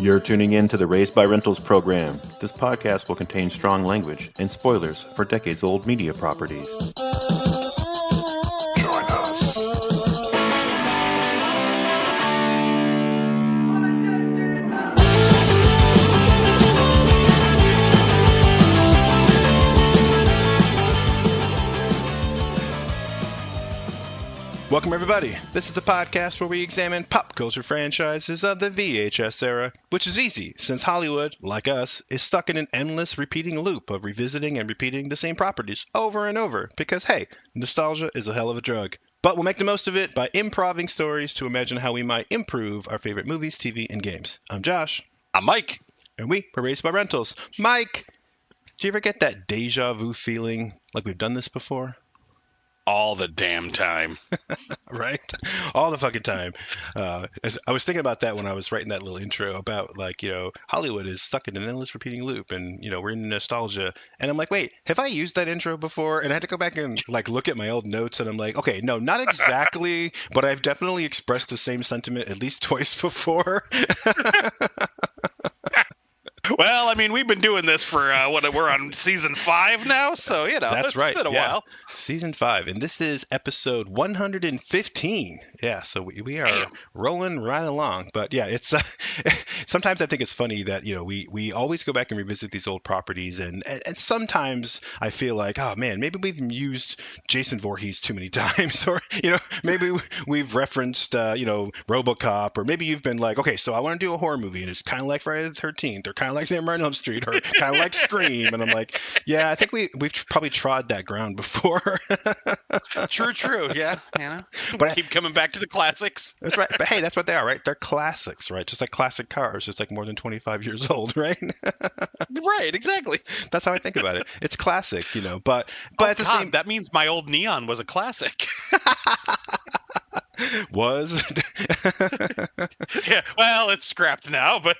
You're tuning in to the Raised by Rentals program. This podcast will contain strong language and spoilers for decades-old media properties. Join us. Welcome, everybody. This is the podcast where we examine pop culture franchises of the VHS era, which is easy since Hollywood, like us, is stuck in an endless repeating loop of revisiting and repeating the same properties over and over because, hey, nostalgia is a hell of a drug. But we'll make the most of it by improving stories to imagine how we might improve our favorite movies, TV, and games. I'm Josh. I'm Mike. And we are Raised by Rentals. Mike, do you ever get that deja vu feeling like we've done this before? All the damn time. Right? All the fucking time. I was thinking about that when I was writing that little intro about, like, Hollywood is stuck in an endless repeating loop and, we're in nostalgia. And I'm like, wait, have I used that intro before? And I had to go back and, look at my old notes. And I'm like, okay, no, not exactly. But I've definitely expressed the same sentiment at least twice before. Well, I mean, we've been doing this for, we're on season 5 now, so, That's right. It's been a while. Season 5, and this is episode 115. Yeah, so we are rolling right along. But yeah, it's sometimes I think it's funny that, we always go back and revisit these old properties, and sometimes I feel like, oh man, maybe we've used Jason Voorhees too many times, or, maybe we've referenced, RoboCop, or maybe you've been like, okay, so I want to do a horror movie, and it's kind of like Friday the 13th, or kind of like Nightmare on Elm Street, or kind of like Scream, and I'm like, yeah, I think we've probably trod that ground before. True. Yeah. But keep coming back to the classics. That's right. But hey, that's what they are, right? They're classics, right? Just like classic cars. It's like more than 25 years old, right? Right. Exactly. That's how I think about it. It's classic, but at the same. That means my old Neon was a classic. Was. Yeah. Well, it's scrapped now, but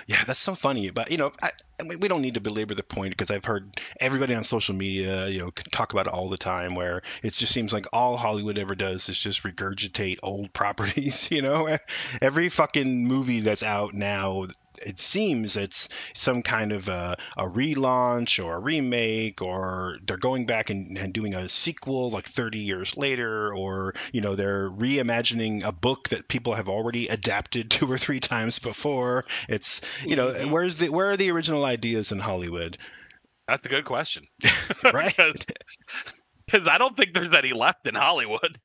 Yeah, that's so funny. But, I mean, we don't need to belabor the point because I've heard everybody on social media, talk about it all the time, where it just seems like all Hollywood ever does is just regurgitate old properties, Every fucking movie that's out now, it seems it's some kind of a relaunch or a remake, or they're going back and doing a sequel like 30 years later, or, they're reimagining a book that people have already adapted 2 or 3 times before. It's, where are the original ideas in Hollywood? That's a good question. Right? Because I don't think there's any left in Hollywood.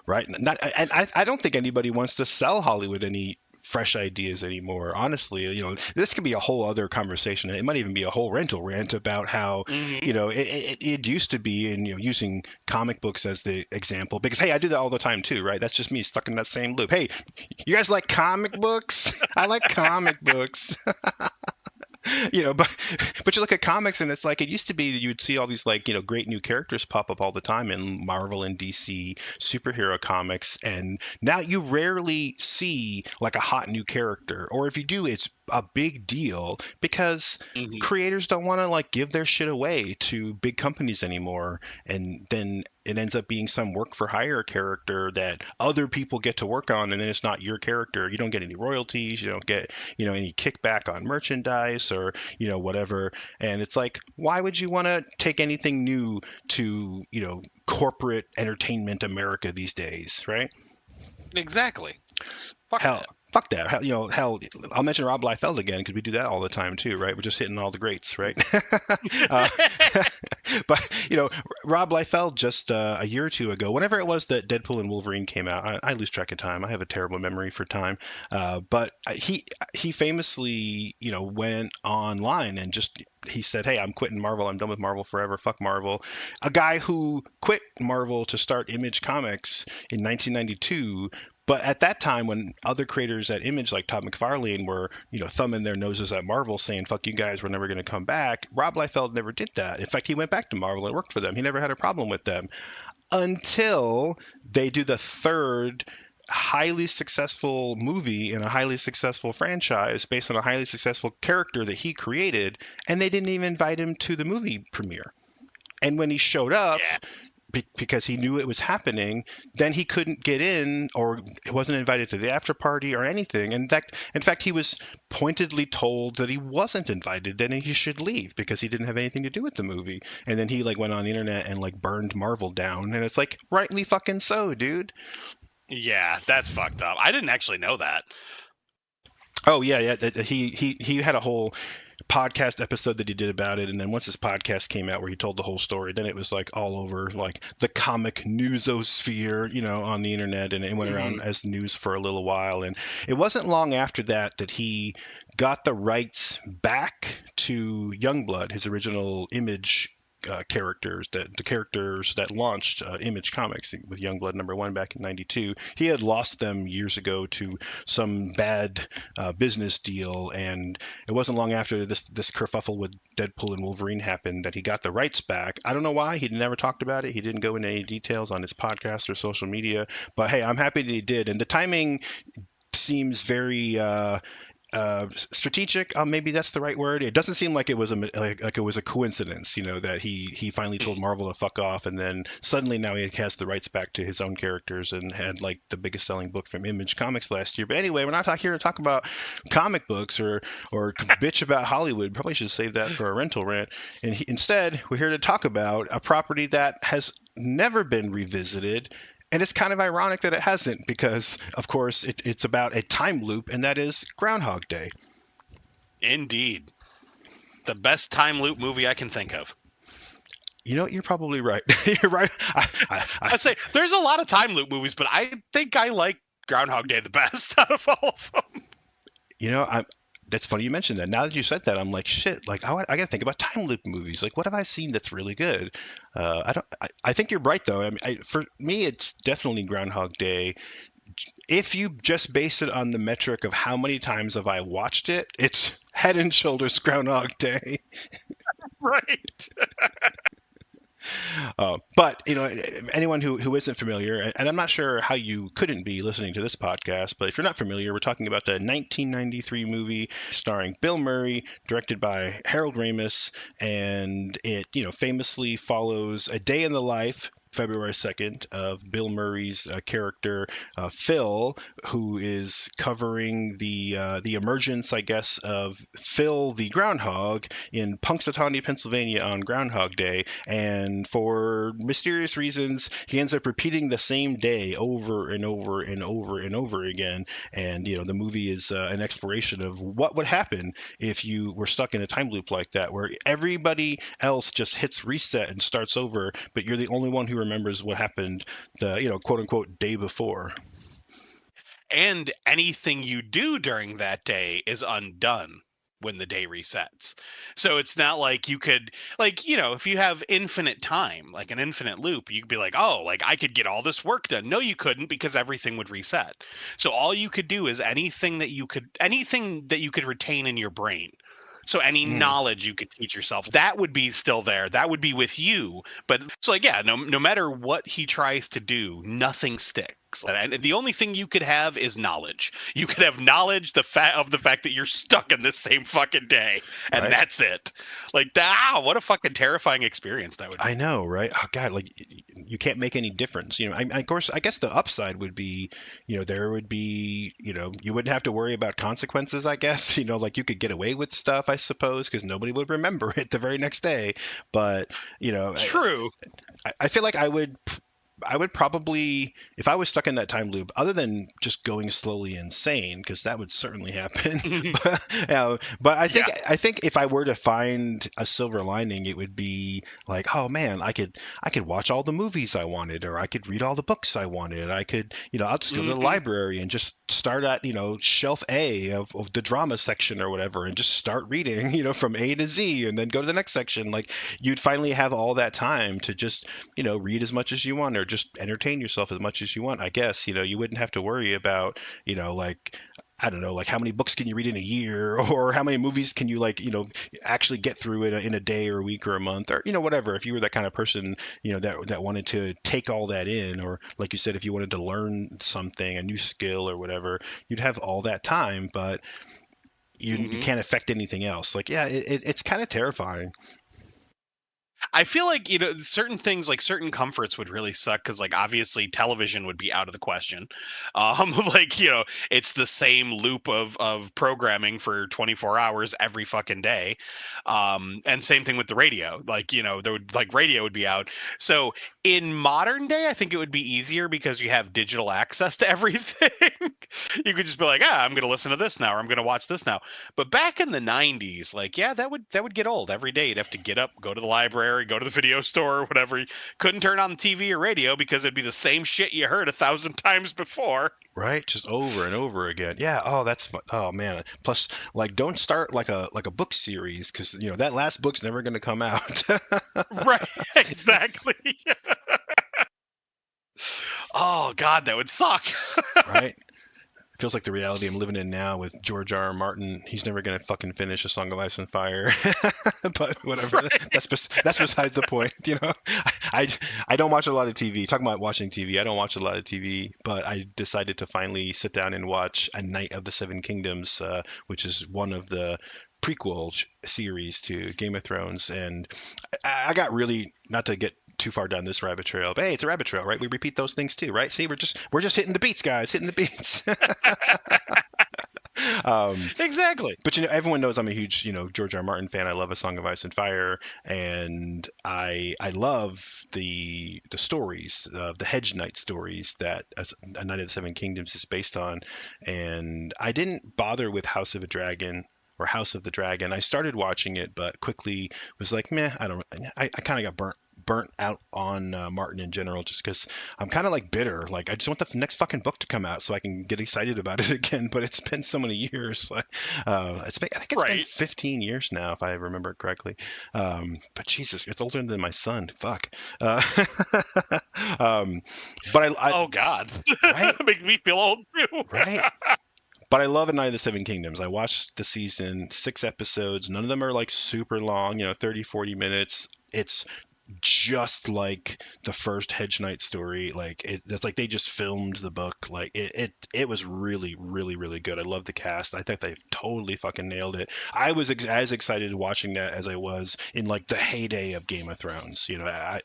Right. I don't think anybody wants to sell Hollywood any fresh ideas anymore. Honestly, this could be a whole other conversation. It might even be a whole rental rant about how, it used to be, and using comic books as the example, because, hey, I do that all the time too, right? That's just me stuck in that same loop. Hey, you guys like comic books? I like comic books. But you look at comics and it's like it used to be you'd see all these great new characters pop up all the time in Marvel and DC superhero comics, and now you rarely see like a hot new character, or if you do, it's a big deal because creators don't want to give their shit away to big companies anymore, and then it ends up being some work for hire character that other people get to work on, and then it's not your character. You don't get any royalties, you don't get any kickback on merchandise, or whatever. And it's like, why would you want to take anything new to corporate entertainment America these days, right? Exactly. Fuck that. Hell, I'll mention Rob Liefeld again because we do that all the time too, right? We're just hitting all the greats, right? But, Rob Liefeld just a year or two ago, whenever it was that Deadpool and Wolverine came out, I lose track of time. I have a terrible memory for time. But he famously, went online and he said, hey, I'm quitting Marvel. I'm done with Marvel forever. Fuck Marvel. A guy who quit Marvel to start Image Comics in 1992. But at that time, when other creators at Image, like Todd McFarlane, were, thumbing their noses at Marvel, saying, fuck you guys, we're never going to come back, Rob Liefeld never did that. In fact, he went back to Marvel and worked for them. He never had a problem with them until they do the third highly successful movie in a highly successful franchise based on a highly successful character that he created, and they didn't even invite him to the movie premiere. And when he showed up, because he knew it was happening, then he couldn't get in or wasn't invited to the after party or anything. In fact, he was pointedly told that he wasn't invited, then he should leave because he didn't have anything to do with the movie. And then he like went on the internet and like burned Marvel down, and it's like rightly fucking so, dude. Yeah, that's fucked up. I didn't actually know that. Oh yeah, yeah. He had a whole podcast episode that he did about it, and then once his podcast came out where he told the whole story, then it was like all over like the comic newsosphere, on the internet, and it went Hmm. around as news for a little while. And it wasn't long after that that he got the rights back to Youngblood, his original Image characters, that the characters that launched Image Comics with Youngblood #1 back in '92. He had lost them years ago to some bad business deal, and it wasn't long after this kerfuffle with Deadpool and Wolverine happened that he got the rights back. I don't know why. He never talked about it. He didn't go into any details on his podcast or social media. But hey, I'm happy that he did. And the timing seems very strategic. Maybe that's the right word. It doesn't seem like it was like it was a coincidence, that he finally told Marvel to fuck off, and then suddenly now he has the rights back to his own characters and had like the biggest selling book from Image Comics last year. But anyway, we're not here to talk about comic books or bitch about Hollywood. Probably should save that for a rental rant. And instead, we're here to talk about a property that has never been revisited. And it's kind of ironic that it hasn't, because, of course, it's about a time loop, and that is Groundhog Day. Indeed. The best time loop movie I can think of. You're probably right. You're right. I'd say there's a lot of time loop movies, but I think I like Groundhog Day the best out of all of them. I that's funny you mentioned that. Now that you said that, I'm like, shit. Like, I got to think about time loop movies. Like, what have I seen that's really good? I don't. I think you're right though. I mean, for me, it's definitely Groundhog Day. If you just base it on the metric of how many times have I watched it, it's head and shoulders Groundhog Day. Right. But anyone who isn't familiar, and I'm not sure how you couldn't be listening to this podcast, but if you're not familiar, we're talking about the 1993 movie starring Bill Murray, directed by Harold Ramis, and it famously follows a day in the life. February 2nd of Bill Murray's character Phil, who is covering the emergence, I guess, of Phil the Groundhog in Punxsutawney, Pennsylvania on Groundhog Day, and for mysterious reasons, he ends up repeating the same day over and over and over and over again. And the movie is an exploration of what would happen if you were stuck in a time loop like that, where everybody else just hits reset and starts over, but you're the only one who remembers what happened the quote unquote day before. And anything you do during that day is undone when the day resets. So it's not like you could, like, if you have infinite time, like an infinite loop, you could be like, oh, like I could get all this work done. No, you couldn't, because everything would reset. So all you could do is anything that you could retain in your brain. So any Mm, knowledge you could teach yourself, that would be still there. That would be with you. But so like, yeah, no matter what he tries to do, nothing sticks. And the only thing you could have is knowledge. You could have knowledge of the fact that you're stuck in this same fucking day, and right. that's it. Like, what a fucking terrifying experience that would I be. know, right? Oh God, like you can't make any difference. Of course, I guess the upside would be, there would be, you wouldn't have to worry about consequences. I guess, like you could get away with stuff, I suppose, because nobody would remember it the very next day. But you know, True. I feel like I would probably, if I was stuck in that time loop, other than just going slowly insane, because that would certainly happen. But Yeah. I think if I were to find a silver lining, it would be like, oh man, I could watch all the movies I wanted, or I could read all the books I wanted. I could, I'll just go to the Hmm. library and just start at shelf A of the drama section or whatever, and just start reading, from A to Z, and then go to the next section. Like you'd finally have all that time to just read as much as you want, or just entertain yourself as much as you want. I guess, you wouldn't have to worry about, like, I don't know, like how many books can you read in a year, or how many movies can you like, actually get through in a day or a week or a month, or, whatever. If you were that kind of person, that wanted to take all that in, or like you said, if you wanted to learn something, a new skill or whatever, you'd have all that time, but you Hmm. can't affect anything else. Like, yeah, it's kind of terrifying. I feel like, certain things, like certain comforts would really suck because, like, obviously television would be out of the question. Like, it's the same loop of programming for 24 hours every fucking day. And same thing with the radio. Like, there would, like, radio would be out. So in modern day, I think it would be easier because you have digital access to everything. You could just be like, I'm going to listen to this now, or I'm going to watch this now. But back in the 90s, like, yeah, that would get old. Every day you'd have to get up, go to the library, go to the video store, or whatever. You couldn't turn on the TV or radio because it'd be the same shit you heard 1,000 times before. Right, just over and over again. Yeah. Oh, oh man. Plus, like, don't start like a book series because that last book's never going to come out. Right, exactly. Oh God, that would suck. Right. Feels like the reality I'm living in now with George R. R. Martin. He's never gonna fucking finish A Song of Ice and Fire. But whatever. Right. That's besides the point. I don't watch a lot of TV. Talking about watching TV, I don't watch a lot of TV. But I decided to finally sit down and watch A Night of the Seven Kingdoms, which is one of the prequel series to Game of Thrones, and I got really, not to get too far down this rabbit trail, but hey, it's a rabbit trail, right? We repeat those things too, right? See, we're just hitting the beats, guys, hitting the beats. Exactly. But everyone knows I'm a huge George R. R. Martin fan. I love A Song of Ice and Fire, and I love the stories, the Hedge Knight stories that A Night of the Seven Kingdoms is based on. And I didn't bother with House of a Dragon or House of the Dragon. I started watching it, but quickly was like, meh. I kind of got burnt out on Martin in general, just because I'm kind of like bitter. Like, I just want the next fucking book to come out so I can get excited about it again. But it's been so many years. Like, I think it's been 15 years now, if I remember correctly. But Jesus, it's older than my son. Fuck. But oh God, right? That makes me feel old too. Right. But I love A Night of the Seven Kingdoms. I watched the season, 6 episodes. None of them are like super long, 30, 40 minutes. It's just like the first Hedge Knight story. Like it's like they just filmed the book. Like it was really, really, really good. I love the cast. I think they totally fucking nailed it. I was as excited watching that as I was in like the heyday of Game of Thrones. I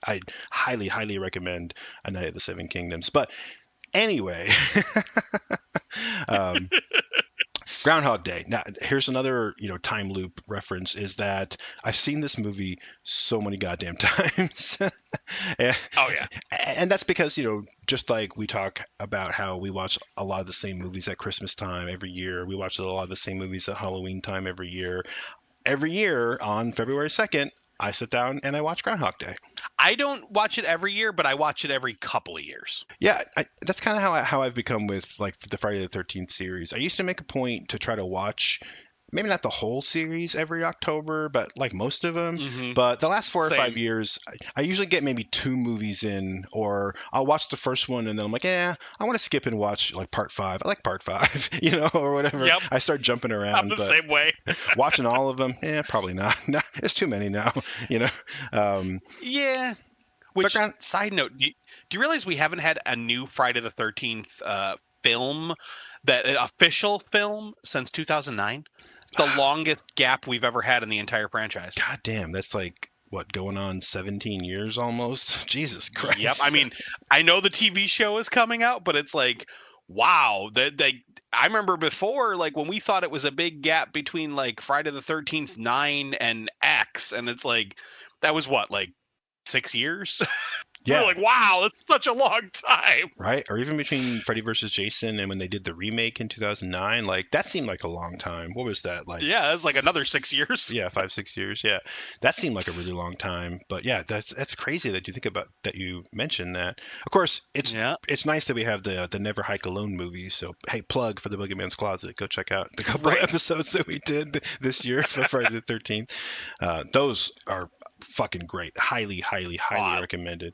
highly, highly recommend A Night of the Seven Kingdoms. But anyway, Groundhog Day. Now, here's another, time loop reference, is that I've seen this movie so many goddamn times. Oh yeah. And that's because, just like we talk about how we watch a lot of the same movies at Christmas time every year, we watch a lot of the same movies at Halloween time every year. Every year on February 2nd, I sit down and I watch Groundhog Day. I don't watch it every year, but I watch it every couple of years. Yeah, that's kind of how I've become with like the Friday the 13th series. I used to make a point to try to watch maybe not the whole series every October, but like most of them. Mm-hmm. But the last 4 or Same. 5 years, I usually get maybe 2 movies in, or I'll watch the first one and then I'm like, I want to skip and watch like part 5. I like part 5, or whatever. Yep. I start jumping around. I'm the same way. Watching all of them, probably not. No, there's too many now, Yeah. Which, side note, do you realize we haven't had a new Friday the 13th film, that official film, since 2009? The longest gap we've ever had in the entire franchise. God damn, that's like, what, going on 17 years almost? Jesus Christ. Yep. I mean, I know the TV show is coming out, but it's like, wow. I remember before, like, when we thought it was a big gap between like Friday the 13th 9 and X, and it's like, that was what, like 6 years? Yeah. We're like, wow, that's such a long time. Right? Or even between Freddy vs. Jason and when they did the remake in 2009, like that seemed like a long time. What was that like? Yeah, it's like another 6 years. Yeah, 5, 6 years. Yeah, that seemed like a really long time. But yeah, that's crazy that you think about that. You mentioned that. Of course, it's nice that we have the Never Hike Alone movies. So hey, plug for the Boogeyman's Closet. Go check out the couple of episodes that we did this year for Friday the 13th. Those are fucking great. Highly, highly, highly recommended.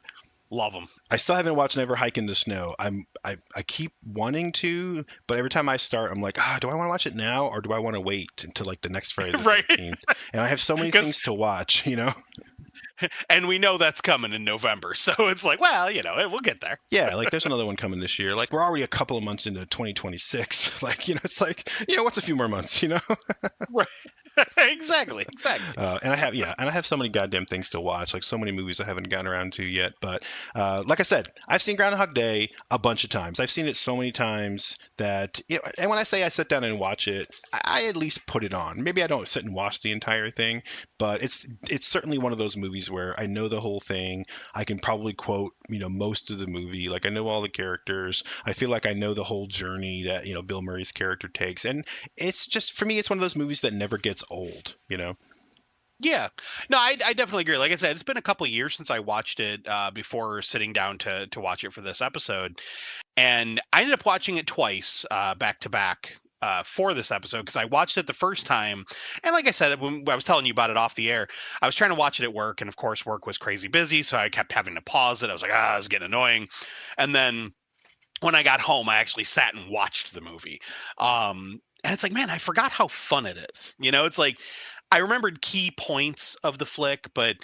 Love them. I still haven't watched Never Hike in the Snow. I keep wanting to, but every time I start, I'm like, do I want to watch it now or do I want to wait until like the next Friday the 13th? And I have so many things to watch, And we know that's coming in November, so it's like, well, we'll get there. Yeah, like there's another one coming this year. Like we're already a couple of months into 2026. Like, it's like, what's a few more months, Right. Exactly, exactly. And I have so many goddamn things to watch, like so many movies I haven't gotten around to yet. But like I said, I've seen Groundhog Day a bunch of times. I've seen it so many times that, and when I say I sit down and watch it, I at least put it on. Maybe I don't sit and watch the entire thing, but it's certainly one of those movies where I know the whole thing. I can probably quote, most of the movie. Like I know all the characters. I feel like I know the whole journey that, Bill Murray's character takes. And it's just, for me, it's one of those movies that never gets old. Yeah, no, I definitely agree. Like I said, it's been a couple years since I watched it before sitting down to watch it for this episode, and I ended up watching it twice, back to back. For this episode, because I watched it the first time, and like I said, when I was telling you about it off the air, I was trying to watch it at work, and of course, work was crazy busy, so I kept having to pause it. I was like, it was getting annoying, and then when I got home, I actually sat and watched the movie. And it's like, man, I forgot how fun it is. It's like I remembered key points of the flick, but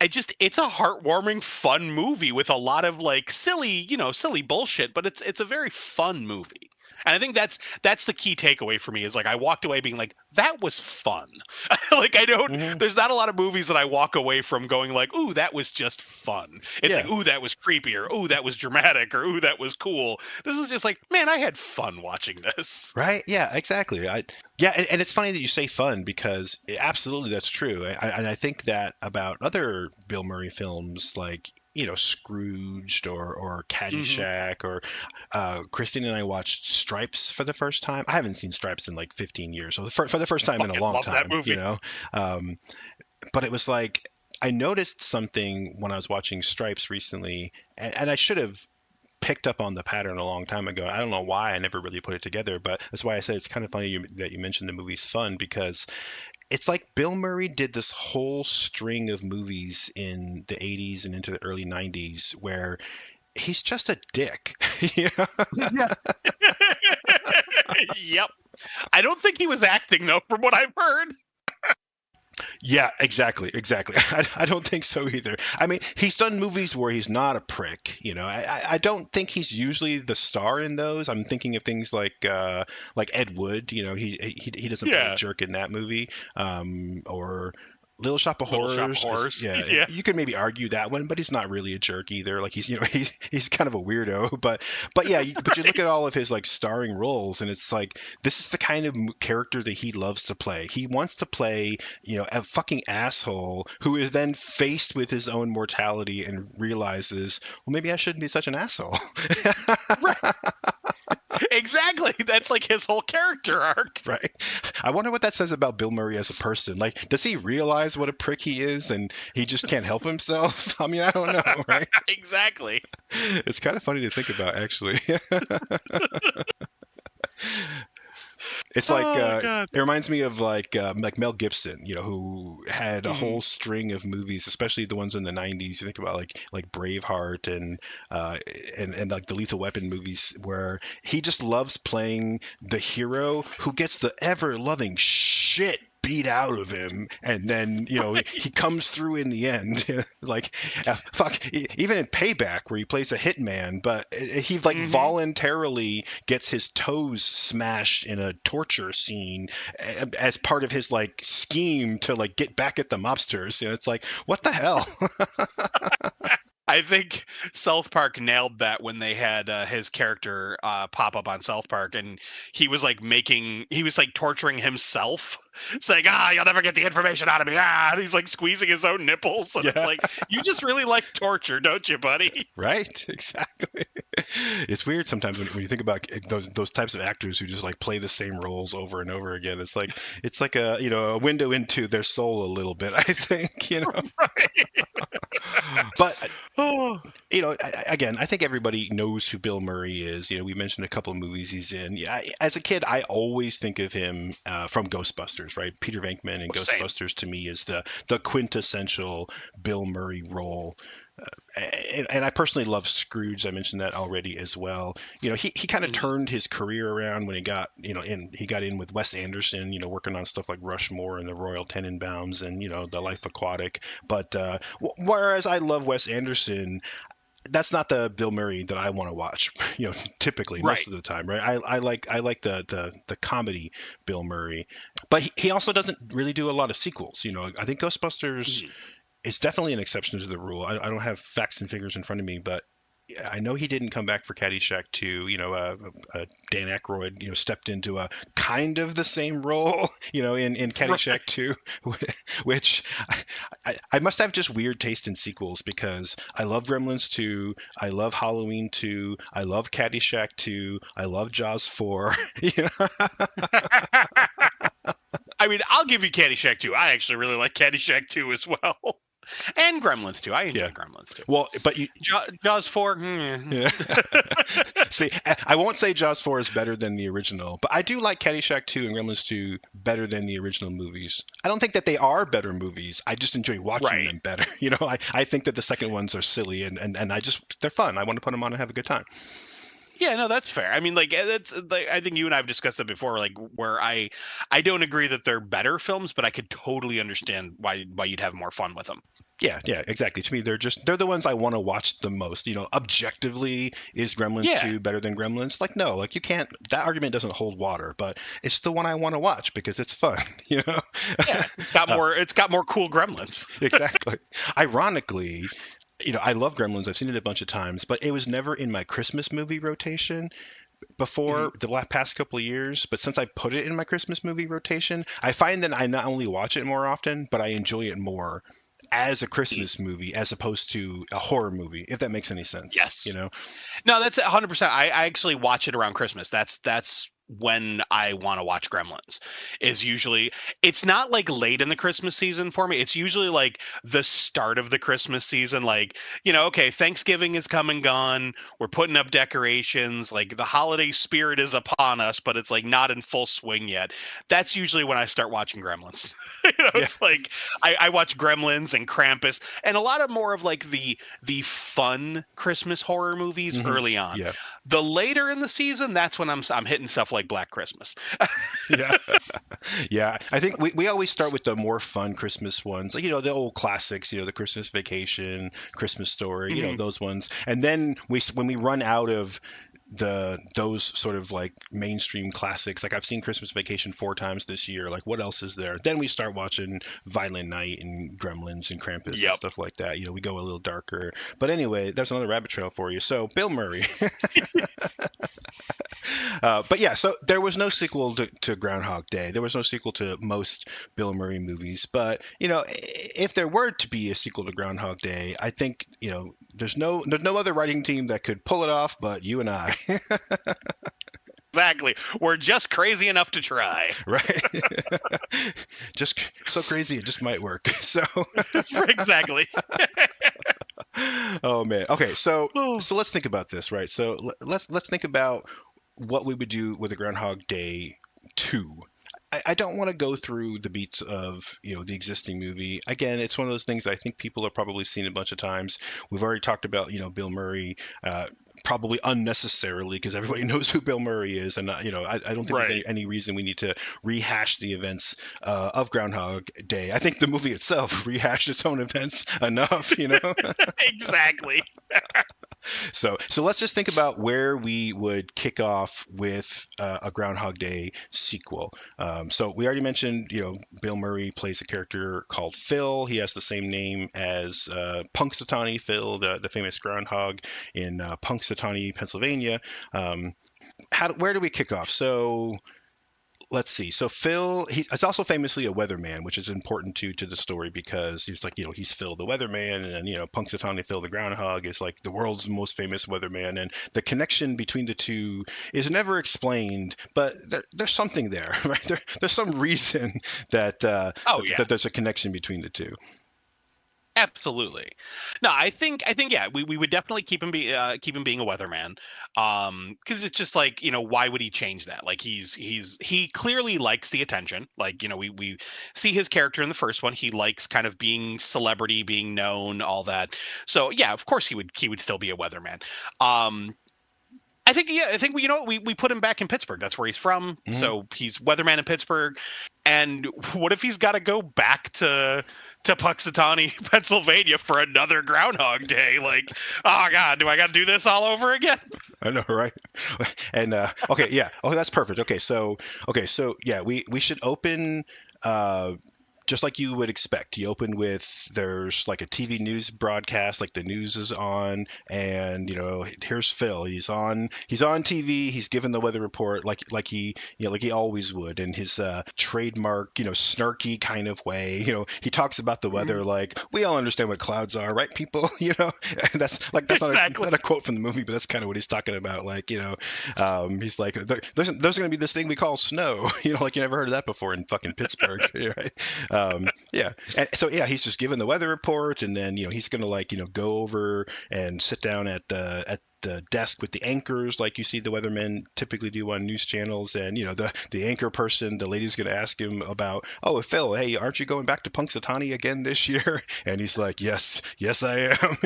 it's a heartwarming, fun movie with a lot of like silly bullshit, but it's a very fun movie. And I think that's the key takeaway for me is like I walked away being like, that was fun. Like Hmm. there's not a lot of movies that I walk away from going like, ooh, that was just fun. It's like, Yeah. ooh, that was creepy, or ooh, that was dramatic, or ooh, that was cool. This is just like, man, I had fun watching this. Right? Yeah, exactly. Yeah, and it's funny that you say fun because absolutely that's true. And I think that about other Bill Murray films like, Scrooged or Hmm. Caddyshack or Christine and I watched Stripes for the first time. I haven't seen Stripes in like 15 years, so for the first time in a Fucking long love that time. movie. Um, but it was like I noticed something when I was watching Stripes recently, and I should have picked up on the pattern a long time ago. I don't know why I never really put it together, but that's why I said it's kind of funny that you mentioned the movie's fun because it's like Bill Murray did this whole string of movies in the 80s and into the early 90s where he's just a dick. Yeah. Yeah. Yep. I don't think he was acting though, from what I've heard. Yeah, exactly. I don't think so either. I mean, he's done movies where he's not a prick. I don't think he's usually the star in those. I'm thinking of things like Ed Wood. He doesn't play a Yeah. jerk in that movie. Or Little Shop of Little Shop of Horrors is, Horrors. yeah, Yeah. you could maybe argue that one, but he's not really a jerk either. Like he's kind of a weirdo, but yeah, but you look Right. at all of his like starring roles, and it's like this is the kind of character that he loves to play. He wants to play, a fucking asshole who is then faced with his own mortality and realizes, well, maybe I shouldn't be such an asshole. Right. Exactly. That's like his whole character arc. Right? I wonder what that says about Bill Murray as a person. Like, does he realize what a prick he is and he just can't help himself? I mean, I don't know, right? Exactly. It's kind of funny to think about, actually. It's like Oh god. it reminds me of like Mel Gibson, who had a Hmm. whole string of movies, especially the ones in the '90s. You think about like Braveheart uh, and like the Lethal Weapon movies, where he just loves playing the hero who gets the ever loving shit beat out of him, and then he comes through in the end. Like fuck, even in Payback where he plays a hitman, but he like Hmm. voluntarily gets his toes smashed in a torture scene as part of his like scheme to like get back at the mobsters. It's like, what the hell? I think South Park nailed that when they had his character pop up on South Park, and he was like torturing himself, saying, you'll never get the information out of me. And he's like squeezing his own nipples. And it's Yeah, like, you just really like torture, don't you, buddy? right, exactly. It's weird sometimes when you think about those types of actors who just like play the same roles over and over again. It's like a window into their soul a little bit, I think. Right. But Oh. again, I think everybody knows who Bill Murray is. We mentioned a couple of movies he's in. Yeah, as a kid, I always think of him from Ghostbusters, right? Peter Venkman in Same. Ghostbusters to me is the quintessential Bill Murray role. And I personally love Scrooge. I mentioned that already as well. He kind of Mhm. turned his career around when he got in with Wes Anderson, working on stuff like Rushmore and the Royal Tenenbaums and The Life Aquatic. But whereas I love Wes Anderson, that's not the Bill Murray that I want to watch. Typically most Right. of the time, right? I like the comedy Bill Murray, but he also doesn't really do a lot of sequels. I think Ghostbusters Mhm. is definitely an exception to the rule. I don't have facts and figures in front of me, but I know he didn't come back for Caddyshack 2. Dan Aykroyd, stepped into a kind of the same role, in Right. Caddyshack 2, which I must have just weird taste in sequels because I love Gremlins 2, I love Halloween 2, I love Caddyshack 2, I love Jaws 4. you know? I mean, I'll give you Caddyshack 2. I actually really like Caddyshack 2 as well. And Gremlins 2. I Yeah. enjoy Gremlins 2. Well, but you, Jaws 4. Hmm. yeah. See, I won't say Jaws 4 is better than the original, but I do like Caddyshack 2 and Gremlins 2 better than the original movies. I don't think that they are better movies. I just enjoy watching Right. them better. I think that the second ones are silly and they're fun. I want to put them on and have a good time. Yeah, no, that's fair. I mean, like that's like I think you and I have discussed that before, like where I don't agree that they're better films, but I could totally understand why you'd have more fun with them. Yeah, exactly. To me, they're the ones I want to watch the most. Objectively, is Gremlins Yeah, 2 better than Gremlins? Like, no, like you can't. That argument doesn't hold water. But it's the one I want to watch because it's fun. You know. yeah. It's got more cool Gremlins. Exactly. Ironically, I love Gremlins. I've seen it a bunch of times, but it was never in my Christmas movie rotation Mhm. before the past couple of years. But since I put it in my Christmas movie rotation, I find that I not only watch it more often, but I enjoy it more as a Mhm. Christmas movie as opposed to a horror movie, if that makes any sense. Yes. No, that's 100%. I actually watch it around Christmas. That's when I want to watch Gremlins. Is usually it's not like late in the Christmas season for me. It's usually like the start of the Christmas season. Like okay, Thanksgiving is come and gone. We're putting up decorations. Like the holiday spirit is upon us, but it's like not in full swing yet. That's usually when I start watching Gremlins. Yeah. It's like I watch Gremlins and Krampus and a lot of more of like the fun Christmas horror movies Hmm. early on. Yeah. The later in the season, that's when I'm hitting stuff like Black Christmas. Yeah. Yeah. I think we always start with the more fun Christmas ones, like, the old classics, the Christmas Vacation, Christmas Story, Mhm. those ones. And then when we run out of those sort of like mainstream classics, like I've seen Christmas Vacation 4 times this year, like what else is there? Then we start watching Violent Night and Gremlins and Krampus and Yep. stuff like that. We go a little darker. But anyway, that's another rabbit trail for you. So Bill Murray. But yeah, so there was no sequel to Groundhog Day. There was no sequel to most Bill Murray movies. But if there were to be a sequel to Groundhog Day, I think there's no other writing team that could pull it off, but you and I, Exactly. We're just crazy enough to try. right? Just so crazy, it just might work. So, Exactly. oh man. Okay, so Oh. so let's think about this, right? So let's think about what we would do with a Groundhog Day 2. I don't want to go through the beats of the existing movie. Again, it's one of those things I think people have probably seen a bunch of times. We've already talked about Bill Murray, probably unnecessarily because everybody knows who Bill Murray is, and I don't think there's Right. any reason we need to rehash the events of Groundhog Day. I think the movie itself rehashed its own events enough. Exactly. So let's just think about where we would kick off with a Groundhog Day sequel. So we already mentioned, Bill Murray plays a character called Phil. He has the same name as Punxsutawney Phil, the famous groundhog in Punxsutawney, Pennsylvania. Where do we kick off? So let's see. So Phil, he's also famously a weatherman, which is important to the story because he's like, he's Phil the weatherman, and then Punxsutawney Phil the groundhog is like the world's most famous weatherman, and the connection between the two is never explained, but there's something there, right? There's some reason Oh yeah. that there's a connection between the two. Absolutely. No, I think yeah, we would definitely keep him being a weatherman. Because it's just like, why would he change that? Like he clearly likes the attention. Like, we see his character in the first one. He likes kind of being celebrity, being known, all that. So yeah, of course he would still be a weatherman. I think we put him back in Pittsburgh. That's where he's from. Hmm. So he's weatherman in Pittsburgh. And what if he's got to go back to to Puxatawny, Pennsylvania for another Groundhog Day. Like, oh God, do I got to do this all over again? I know, right? And okay, yeah. Oh, that's perfect. Okay, so yeah, we should open uh just like you would expect. You open with there's like a TV news broadcast, like the news is on, and here's Phil. He's on TV. He's given the weather report like he like he always would in his trademark snarky kind of way. He talks about the weather like we all understand what clouds are, right, people? And that's Exactly. not a quote from the movie, but that's kind of what he's talking about. Like he's like there's going to be this thing we call snow. Like you never heard of that before in fucking Pittsburgh, right? Yeah. And so yeah, he's just given the weather report, and then he's gonna go over and sit down at the desk with the anchors, like you see the weathermen typically do on news channels, and the anchor person, the lady's gonna ask him about, oh Phil, hey, aren't you going back to Punxsutawney again this year? And he's like, yes, I am.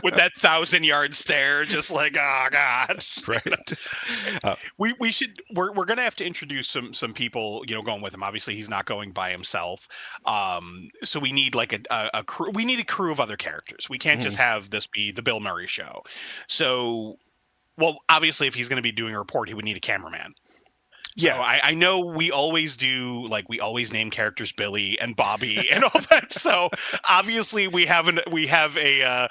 With that 1,000-yard stare, just like, oh God. Right. We should we're gonna have to introduce some people going with him. Obviously he's not going by himself, so we need like a crew. We need a crew of other characters. We can't just have this be the Bill Murray show. So, well, obviously if he's going to be doing a report, he would need a cameraman. So Yeah. I know we always do, like, we always name characters Billy and Bobby and all that. So obviously we have a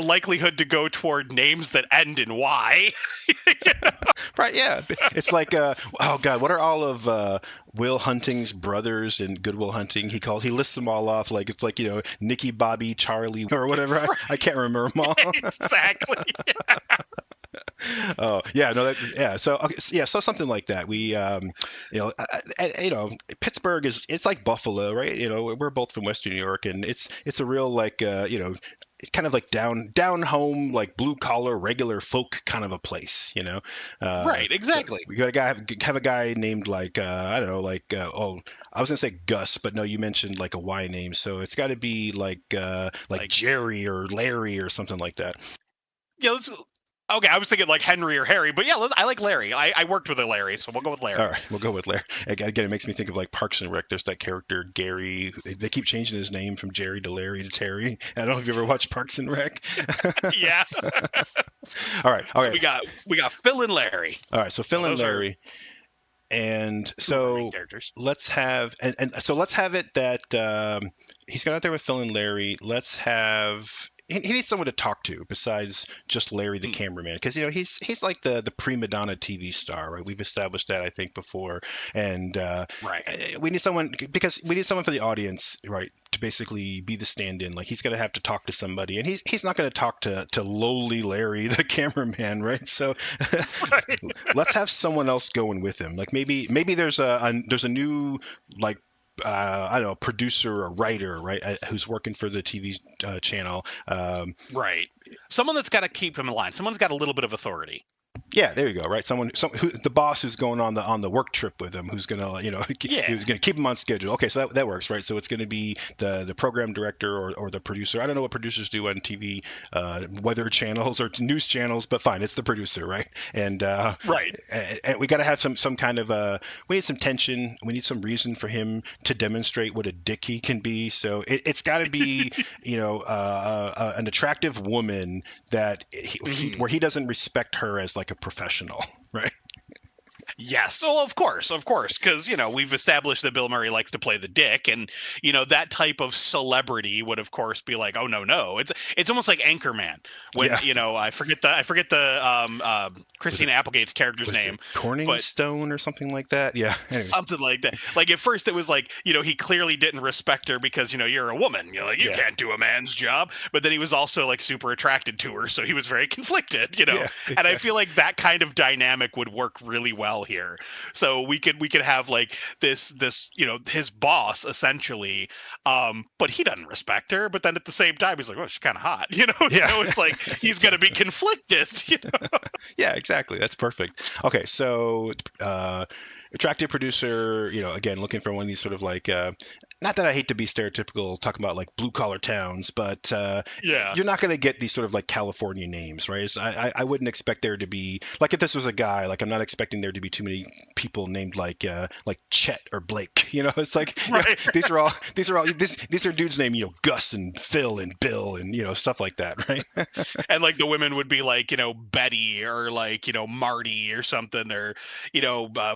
likelihood to go toward names that end in Y. Right, yeah. It's like, oh God, what are all of Will Hunting's brothers in Good Will Hunting? He lists them all off like it's like, Nicky, Bobby, Charlie, or whatever. I can't remember them all. Exactly. Oh yeah, no, yeah. So okay, yeah, so something like that. We, Pittsburgh it's like Buffalo, right? We're both from Western New York, and it's a real like, kind of like down home, like blue collar, regular folk kind of a place, Right, exactly. So we got have a guy named like I don't know, like I was gonna say Gus, but no, you mentioned like a Y name, so it's got to be like Jerry or Larry or something like that. Yeah, okay, I was thinking like Henry or Harry, but yeah, I like Larry. I worked with a Larry, so we'll go with Larry. All right, we'll go with Larry. Again, it makes me think of like Parks and Rec. There's that character Gary. They keep changing his name from Jerry to Larry to Terry. I don't know if you ever watched Parks and Rec. Yeah. All right. So we got Phil and Larry. All right. So Phil and Larry. And so let's have so let's have it that he's got out there with Phil and Larry. Let's have he needs someone to talk to besides just Larry the cameraman, because he's like the prima donna TV star, right? We've established that I think before, and right. we need someone for the audience, right, to basically be the stand-in. Like he's going to have to talk to somebody, and he's not going to talk to lowly Larry the cameraman, right? So Right. let's have someone else going with him. Like maybe there's a new like I don't know, producer or writer, right, who's working for the TV channel. Right. Someone that's got to keep him in line. Someone's got a little bit of authority. Yeah, there you go. Right, the boss who's going on the work trip with him, who's gonna who's gonna keep him on schedule. Okay, so that works, right? So it's gonna be the program director or the producer. I don't know what producers do on TV, weather channels or news channels, but fine, it's the producer, right? And right, and we got to have some kind of we need some tension. We need some reason for him to demonstrate what a dick he can be. So it's got to be an attractive woman that where he doesn't respect her as like a professional, right? Yes. Well, of course, because we've established that Bill Murray likes to play the dick, and that type of celebrity would, of course, be like, oh no. It's almost like Anchorman when I forget the Christina Applegate's character's name, Corningstone or something like that. Yeah, anyway. Something like that. Like at first it was like he clearly didn't respect her because you're a woman. You can't do a man's job. But then he was also like super attracted to her, so he was very conflicted. Yeah, exactly. And I feel like that kind of dynamic would work really well here. So we could have like this his boss essentially, but he doesn't respect her. But then at the same time he's like, oh, she's kind of hot, Yeah. So it's like he's gonna be conflicted. Yeah, exactly. That's perfect. Okay, so attractive producer, again, looking for one of these sort of like not that I hate to be stereotypical talking about like blue collar towns, but you're not going to get these sort of like California names, right? I wouldn't expect there to be, like if this was a guy, like I'm not expecting there to be too many people named like Chet or Blake. It's like Right. these are dudes named Gus and Phil and Bill and stuff like that, right? And like the women would be like, Betty or like, Marty or something, or,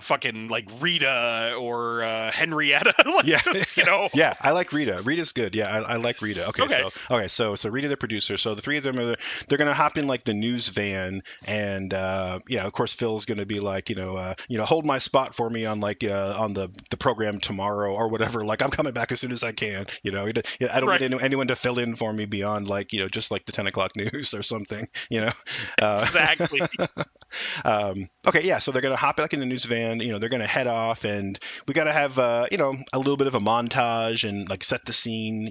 fucking like Rita or Henrietta. Like Yeah, just, yeah. I like Rita. Rita's good. Yeah, I like Rita. Okay, Okay. so Rita, the producer. So the three of them they're gonna hop in like the news van, and yeah, of course Phil's gonna be like, hold my spot for me on like on the program tomorrow or whatever. Like I'm coming back as soon as I can. I don't Right. need anyone to fill in for me beyond like just like the 10 o'clock news or something. Exactly. Okay, yeah. So they're gonna hop back in the news van. They're gonna head off, and we gotta have a little bit of a montage and like set the scene,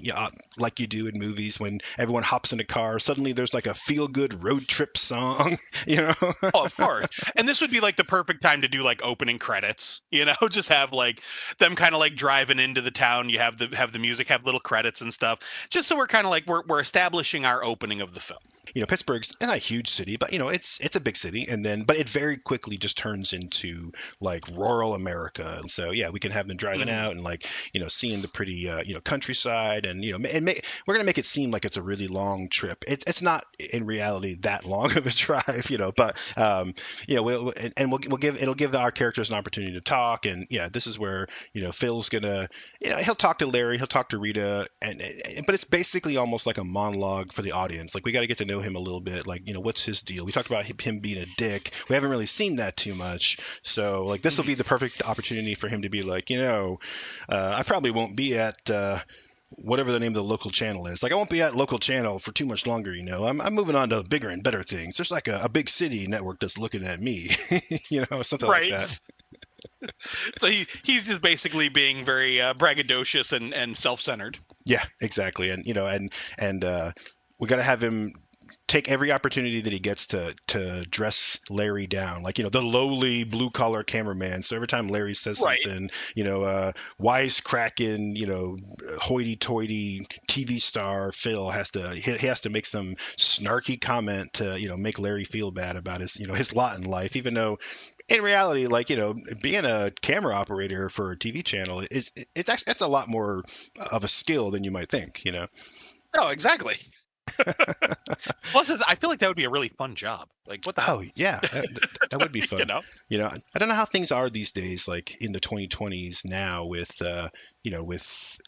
like you do in movies when everyone hops in a car. Suddenly there's like a feel good road trip song. Oh, of course. And this would be like the perfect time to do like opening credits, just have like them kind of like driving into the town. You have the music, have little credits and stuff, just so we're kind of like we're establishing our opening of the film. Pittsburgh's not a huge city, but it's a big city, and then but it very quickly just turns into like rural America, and so yeah, we can have them driving Mhm. out and like seeing the pretty countryside, and we're gonna make it seem like it's a really long trip. It's not in reality that long of a drive, but it'll give our characters an opportunity to talk, and yeah, this is where Phil's gonna he'll talk to Larry, he'll talk to Rita, but it's basically almost like a monologue for the audience. Like we got to get to know him a little bit. Like what's his deal? We talked about him being a dick. We haven't really seen that too much. So like this will be the perfect opportunity for him to be like, I probably won't be at whatever the name of the local channel is. Like I won't be at local channel for too much longer. I'm moving on to bigger and better things. There's like a big city network that's looking at me. Something like Right. that. So he's just basically being very braggadocious and self-centered. Yeah, exactly. And we got to have him take every opportunity that he gets to dress Larry down, like the lowly blue collar cameraman. So every time Larry says Right. something, wisecracking, hoity-toity TV star Phil he has to make some snarky comment to make Larry feel bad about his lot in life, even though in reality, like being a camera operator for a TV channel it's actually that's a lot more of a skill than you might think. Oh, exactly. Plus, I feel like that would be a really fun job. Like, what the hell? Oh yeah, that would be You fun. know? I don't know how things are these days, like in the 2020s now with with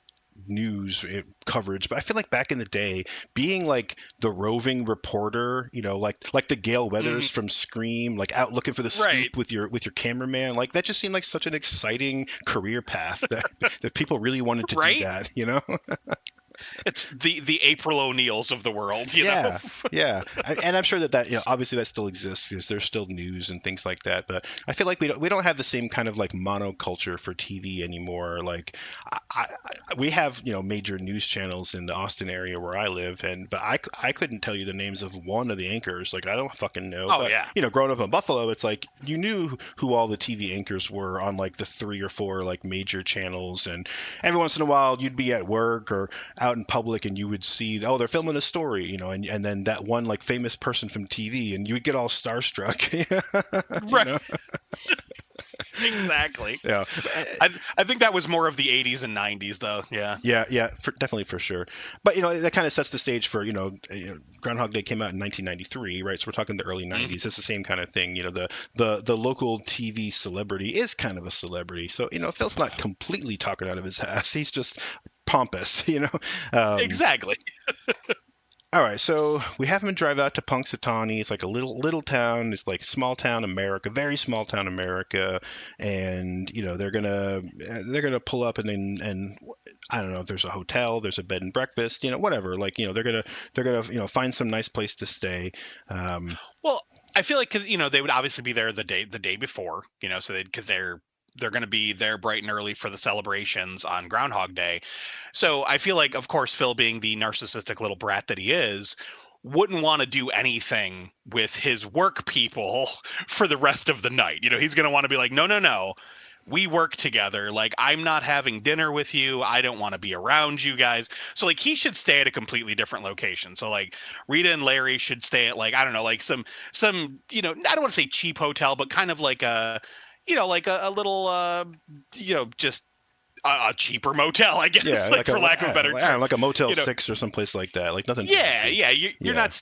news coverage, but I feel like back in the day, being like the roving reporter, like the Gale Weathers Mhm. from Scream, like out looking for the Right. scoop with your cameraman, like that just seemed like such an exciting career path that people really wanted to do Right? that. It's the April O'Neils of the world, Yeah, yeah, and I'm sure that obviously that still exists because there's still news and things like that. But I feel like we don't have the same kind of like monoculture for TV anymore. Like we have major news channels in the Austin area where I live, but I couldn't tell you the names of one of the anchors. Like I don't fucking know. Oh But yeah. growing up in Buffalo, it's like you knew who all the TV anchors were on like the 3 or 4 like major channels, and every once in a while you'd be at work or out in public and you would see, oh, they're filming a story, and then that one like famous person from TV, and you would get all starstruck. you Right. know? Exactly. Yeah. I think that was more of the 80s and 90s though. Yeah. Yeah, definitely for sure. But that kind of sets the stage for Groundhog Day came out in 1993, right? So we're talking the early Mhm. 90s. It's the same kind of thing. The local TV celebrity is kind of a celebrity. So Phil's not completely talking out of his ass. He's just pompous. Exactly. All right, so we have him drive out to Punxsutawney. It's like a little town. It's like small town America, very small town America, and they're gonna pull up and I don't know if there's a hotel, there's a bed and breakfast, whatever. Like they're gonna find some nice place to stay. Um, Well, I feel like because they would obviously be there the day before, so because they're going to be there bright and early for the celebrations on Groundhog Day. So I feel like, of course, Phil, being the narcissistic little brat that he is, wouldn't want to do anything with his work people for the rest of the night. He's going to want to be like, no, no, no. We work together. Like, I'm not having dinner with you. I don't want to be around you guys. So, like, he should stay at a completely different location. So, like, Rita and Larry should stay at, like, I don't know, like some, I don't want to say cheap hotel, but kind of like a, like a little, just a cheaper motel, I guess, Yeah, like like for lack of a I better don't know, term. like a Motel You know, 6 or someplace like that. Like nothing yeah, fancy. yeah. Yeah. You're not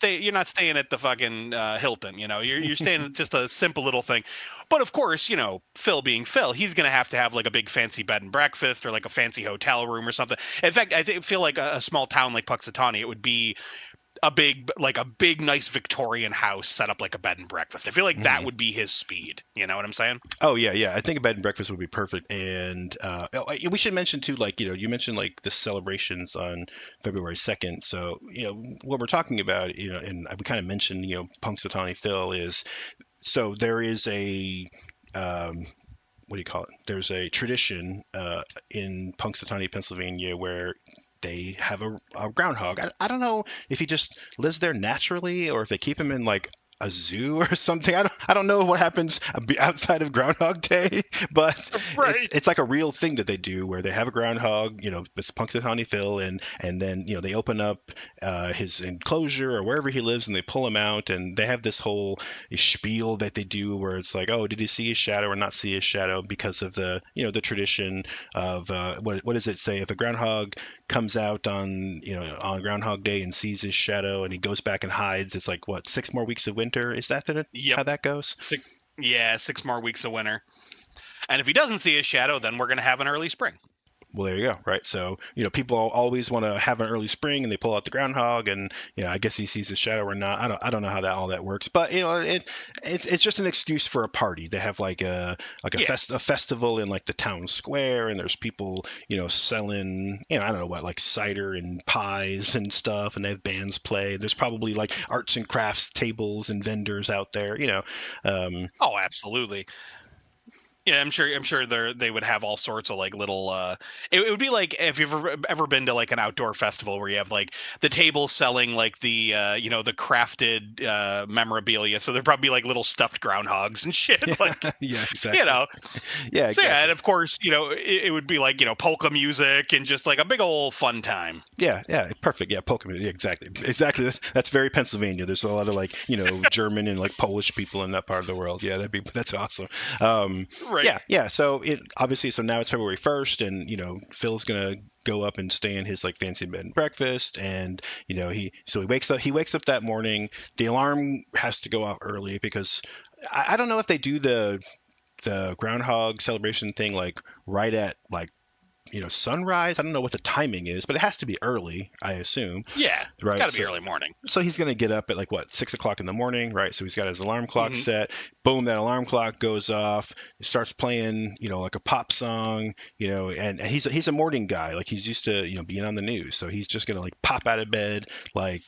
staying at the fucking Hilton. You're staying at just a simple little thing. But of course, Phil being Phil, he's gonna have to have like a big fancy bed and breakfast or like a fancy hotel room or something. In fact, feel like a small town like Puxatawny, it would be a big nice Victorian house set up like a bed and breakfast. I feel like that Mhm. would be his speed. You know what I'm saying? Oh yeah, yeah. I think a bed and breakfast would be perfect. And we should mention too, like you mentioned like the celebrations on February 2nd. So what we're talking about, and we kind of mentioned Punxsutawney Phil is so there is a um, what do you call it? There's a tradition in Punxsutawney, Pennsylvania, where they have a groundhog. I don't know if he just lives there naturally or if they keep him in like a zoo or something. I don't know what happens outside of Groundhog Day, but it's Right. it's like a real thing that they do where they have a groundhog. It's Punxsutawney Phil, and then they open up his enclosure or wherever he lives, and they pull him out, and they have this whole spiel that they do where it's like, oh, did he see his shadow or not see his shadow because of the tradition of what does it say? If a groundhog comes out on Groundhog Day and sees his shadow and he goes back and hides, it's like what 6 more weeks of winter? Is that Yep. how that goes? Six, yeah, 6 more weeks of winter. And if he doesn't see his shadow, then we're gonna have an early spring. Well, there you go, right? So, people always want to have an early spring, and they pull out the groundhog, and I guess he sees his shadow or not. I don't know how all that works, but it's just an excuse for a party. They have like Yeah. a festival in like the town square, and there's people selling I don't know what, like cider and pies and stuff, and they have bands play. There's probably like arts and crafts tables and vendors out there. Oh, absolutely. Yeah, I'm sure they would have all sorts of like little it would be like if you've ever been to like an outdoor festival where you have like the tables selling like the crafted memorabilia. So there'd probably be like little stuffed groundhogs and shit like Yeah, you exactly. know. Yeah, So yeah, and exactly. of course, it would be like, polka music and just like a big old fun time. Yeah, yeah, perfect. Yeah, Pokemon. Yeah, exactly, exactly. That's very Pennsylvania. There's a lot of like German and like Polish people in that part of the world. Yeah, that's awesome. Right. Yeah, yeah. So so now it's February 1st, and Phil's gonna go up and stay in his like fancy bed and breakfast, and he wakes up that morning. The alarm has to go off early because I don't know if they do the groundhog celebration thing like right at like sunrise. I don't know what the timing is, but it has to be early, I assume, Yeah. It's right? got to be So early morning. so he's going to get up at like what 6 o'clock in the morning, right? So he's got his alarm clock Hmm. set. Boom, that alarm clock goes off. It starts playing, like a pop song, and he's a morning guy. Like he's used to being on the news, so he's just going to like pop out of bed. Like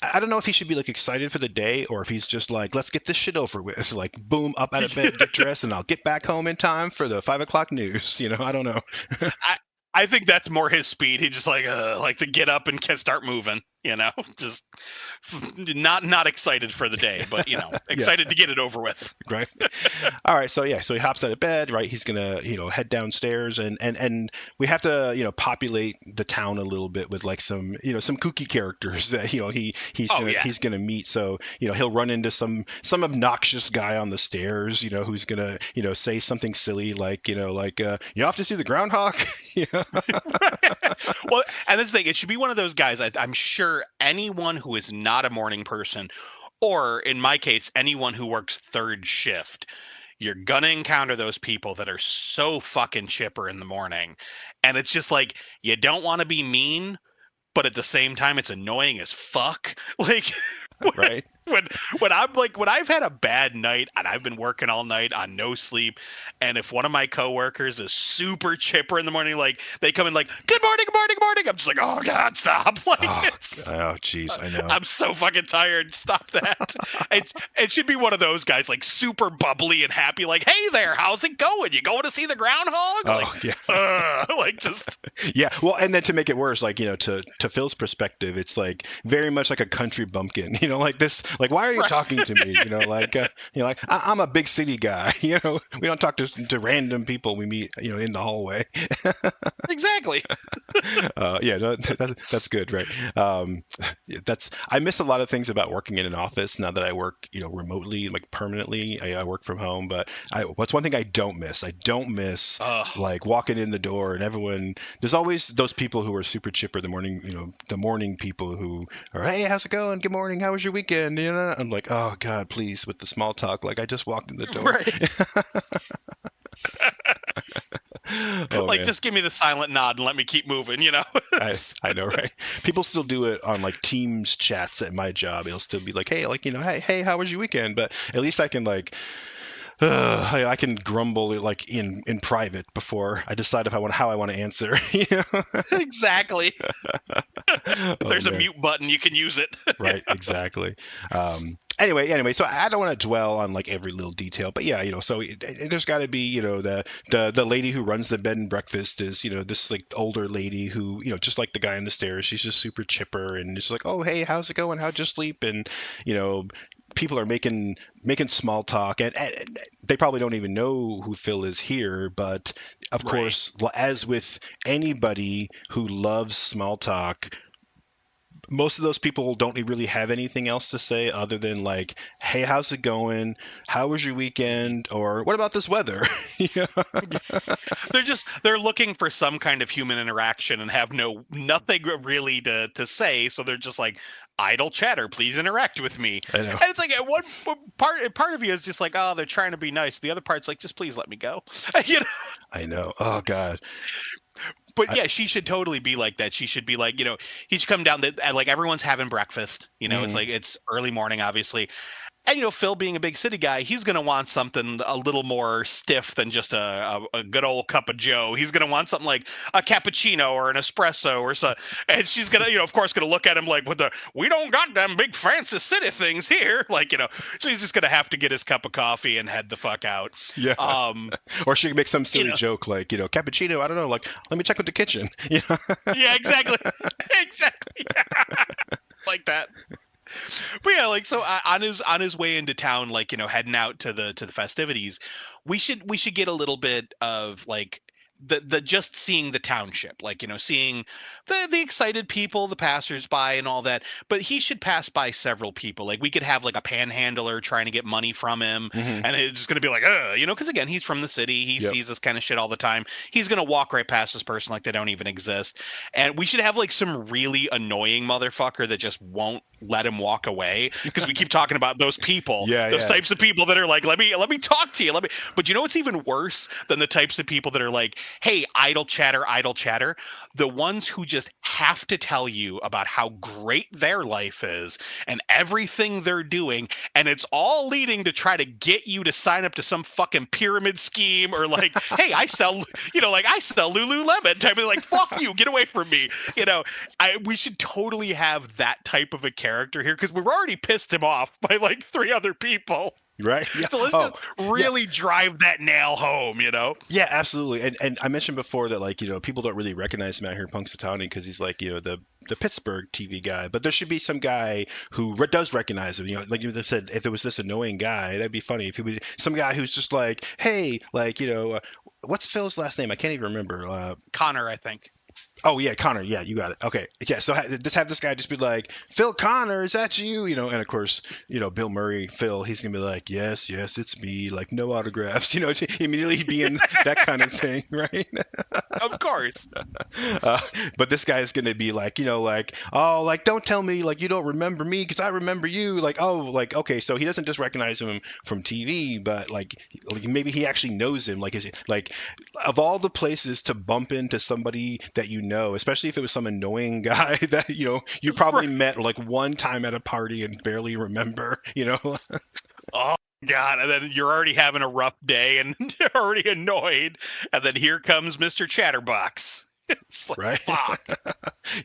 I don't know if he should be like excited for the day or if he's just like, let's get this shit over with. Like boom, up out of bed, get dressed, and I'll get back home in time for the 5 o'clock news. I don't know. I I think that's more his speed. He just like to get up and start moving. Just not excited for the day, but Yeah. excited to get it over with. Right. All right. So yeah. So he hops out of bed. Right. He's gonna head downstairs, and we have to populate the town a little bit with like some kooky characters that he's Oh gonna yeah. he's gonna meet. So he'll run into some obnoxious guy on the stairs. Who's gonna say something silly like you off to see the groundhog. Yeah. Well, and this thing, it should be one of those guys. I'm sure anyone who is not a morning person, or in my case, anyone who works third shift, you're gonna encounter those people that are so fucking chipper in the morning, and it's just like you don't want to be mean, but at the same time, it's annoying as fuck. Like Right. when when I've had a bad night and I've been working all night on no sleep, and if one of my coworkers is super chipper in the morning, like they come in like good morning, good morning, good morning, I'm just like, oh god, stop. Like Oh. it's Oh. Geez. I know. I'm so fucking tired. Stop that. It should be one of those guys like super bubbly and happy, like, hey there, how's it going? You going to see the groundhog? Like, Oh yeah. like just Yeah, well, and then to make it worse, like to Phil's perspective, it's like very much like a country bumpkin. Like Like, why are you Right. talking to me? Like I'm a big city guy. We don't talk to random people we meet, in the hallway. Exactly. Yeah, no, that's good, right? Yeah, I miss a lot of things about working in an office now that I work, remotely, like permanently. I work from home, but what's one thing I don't miss? I don't miss Ugh. like walking in the door and everyone. There's always those people who are super chipper. The morning people who are, hey, how's it going? Good morning. How was your weekend? I'm like, oh God, please, with the small talk. Like I just walked in the door. Right. Oh Like, man. just give me the silent nod and let me keep moving, you know? I know, right? People still do it on like Teams chats at my job. It'll still be like, hey, like, hey, how was your weekend? But at least I can like, I can grumble like in private before I decide if how I want to answer. Exactly. If Oh there's a man. mute button, you can use it. Right, exactly. Anyway, so I don't want to dwell on like every little detail, but yeah, so there's got to be, the lady who runs the bed and breakfast is, this like older lady who, just like the guy on the stairs, she's just super chipper and just like, oh, hey, how's it going? How'd you sleep? And you know, people are making small talk, and they probably don't even know who Phil is here, but of Right. course, as with anybody who loves small talk, most of those people don't really have anything else to say other than like, "Hey, how's it going? How was your weekend?" Or "What about this weather?" Yeah. They're looking for some kind of human interaction and have nothing really to say, so they're just like, idle chatter, please interact with me. I know. And it's like, at one part of you is just like, oh, they're trying to be nice. The other part's like, just please let me go. you know I know. Oh God. but I, yeah, she should totally be like that. She should be like, he should come down, and like everyone's having breakfast, it's mhm. like it's early morning, obviously. And Phil being a big city guy, he's going to want something a little more stiff than just a good old cup of Joe. He's going to want something like a cappuccino or an espresso or so. And she's going to, of course, going to look at him like, we don't got them big fancy city things here. Like, so he's just going to have to get his cup of coffee and head the fuck out. Yeah. Um, Or she can make some you silly know, joke like, cappuccino. I don't know. Like, let me check with the kitchen. yeah, exactly. Exactly. Like that. But yeah, like, so on his way into town, like, heading out to the festivities, we should get a little bit of like the just seeing the township, like, seeing the excited people, the passersby and all that. But he should pass by several people. Like, we could have like a panhandler trying to get money from him, Hmm. and it's just gonna be like, because again, he's from the city, he Yep. sees this kind of shit all the time. He's gonna walk right past this person like they don't even exist. And we should have like some really annoying motherfucker that just won't let him walk away, because we keep talking about those people, Yeah. those Yeah. types of people that are like, let me talk to you, let me. But what's even worse than the types of people that are like, hey, idle chatter, idle chatter? The ones who just have to tell you about how great their life is and everything they're doing, and it's all leading to try to get you to sign up to some fucking pyramid scheme, or like, hey, I sell Lululemon type of, like, fuck you, get away from me. you know we should totally have that type of a character here, because we've already pissed him off by like three other people. Right. Yeah. So let's Oh, just yeah. really drive that nail home. Yeah, absolutely. And I mentioned before that like, people don't really recognize him out here in Punxsutawney because he's like, the Pittsburgh TV guy. But there should be some guy who does recognize him. Like you said, if it was this annoying guy, that'd be funny. If he was some guy who's just like, hey, like, what's Phil's last name? I can't even remember. Connor, I think. Oh yeah, Connor. Yeah, you got it. Okay. Yeah. So just have this guy just be like, Phil Connor, is that you? And of course, Bill Murray, Phil, he's gonna be like, yes, yes, it's me. Like no autographs. Immediately being that kind of thing, right? Of course. Uh, but this guy is gonna be like, like, oh, like don't tell me like you don't remember me because I remember you. Like, oh, like okay, so he doesn't just recognize him from TV, but like maybe he actually knows him. Like, is it like of all the places to bump into somebody that especially if it was some annoying guy that you probably Right. met like one time at a party and barely remember. Oh God. And then you're already having a rough day and you're already annoyed. And then here comes Mr. Chatterbox. It's like, Right. fuck.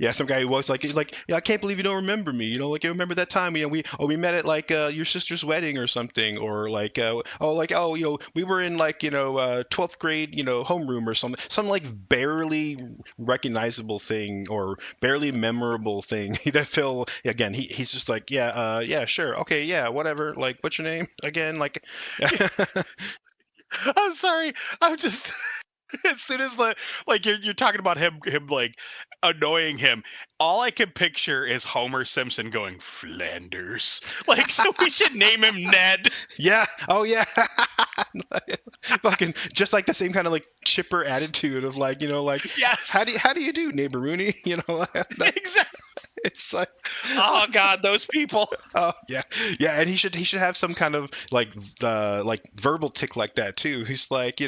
Yeah, some guy who was like, yeah, I can't believe you don't remember me. Like you remember that time we met at like your sister's wedding or something, or like we were in like 12th grade homeroom or something, some like barely recognizable thing or barely memorable thing that Phil again he's just like yeah sure okay yeah whatever like what's your name again like I'm sorry. I'm just as soon as like you're talking about him like annoying him, all I can picture is Homer Simpson going Flanders. Like, so we should name him Ned. yeah oh yeah fucking just like the same kind of like chipper attitude of like like Yes. how do you do neighbor Rooney that, Exactly. it's like Oh God, those people. oh yeah and he should have some kind of like verbal tick like that too. He's like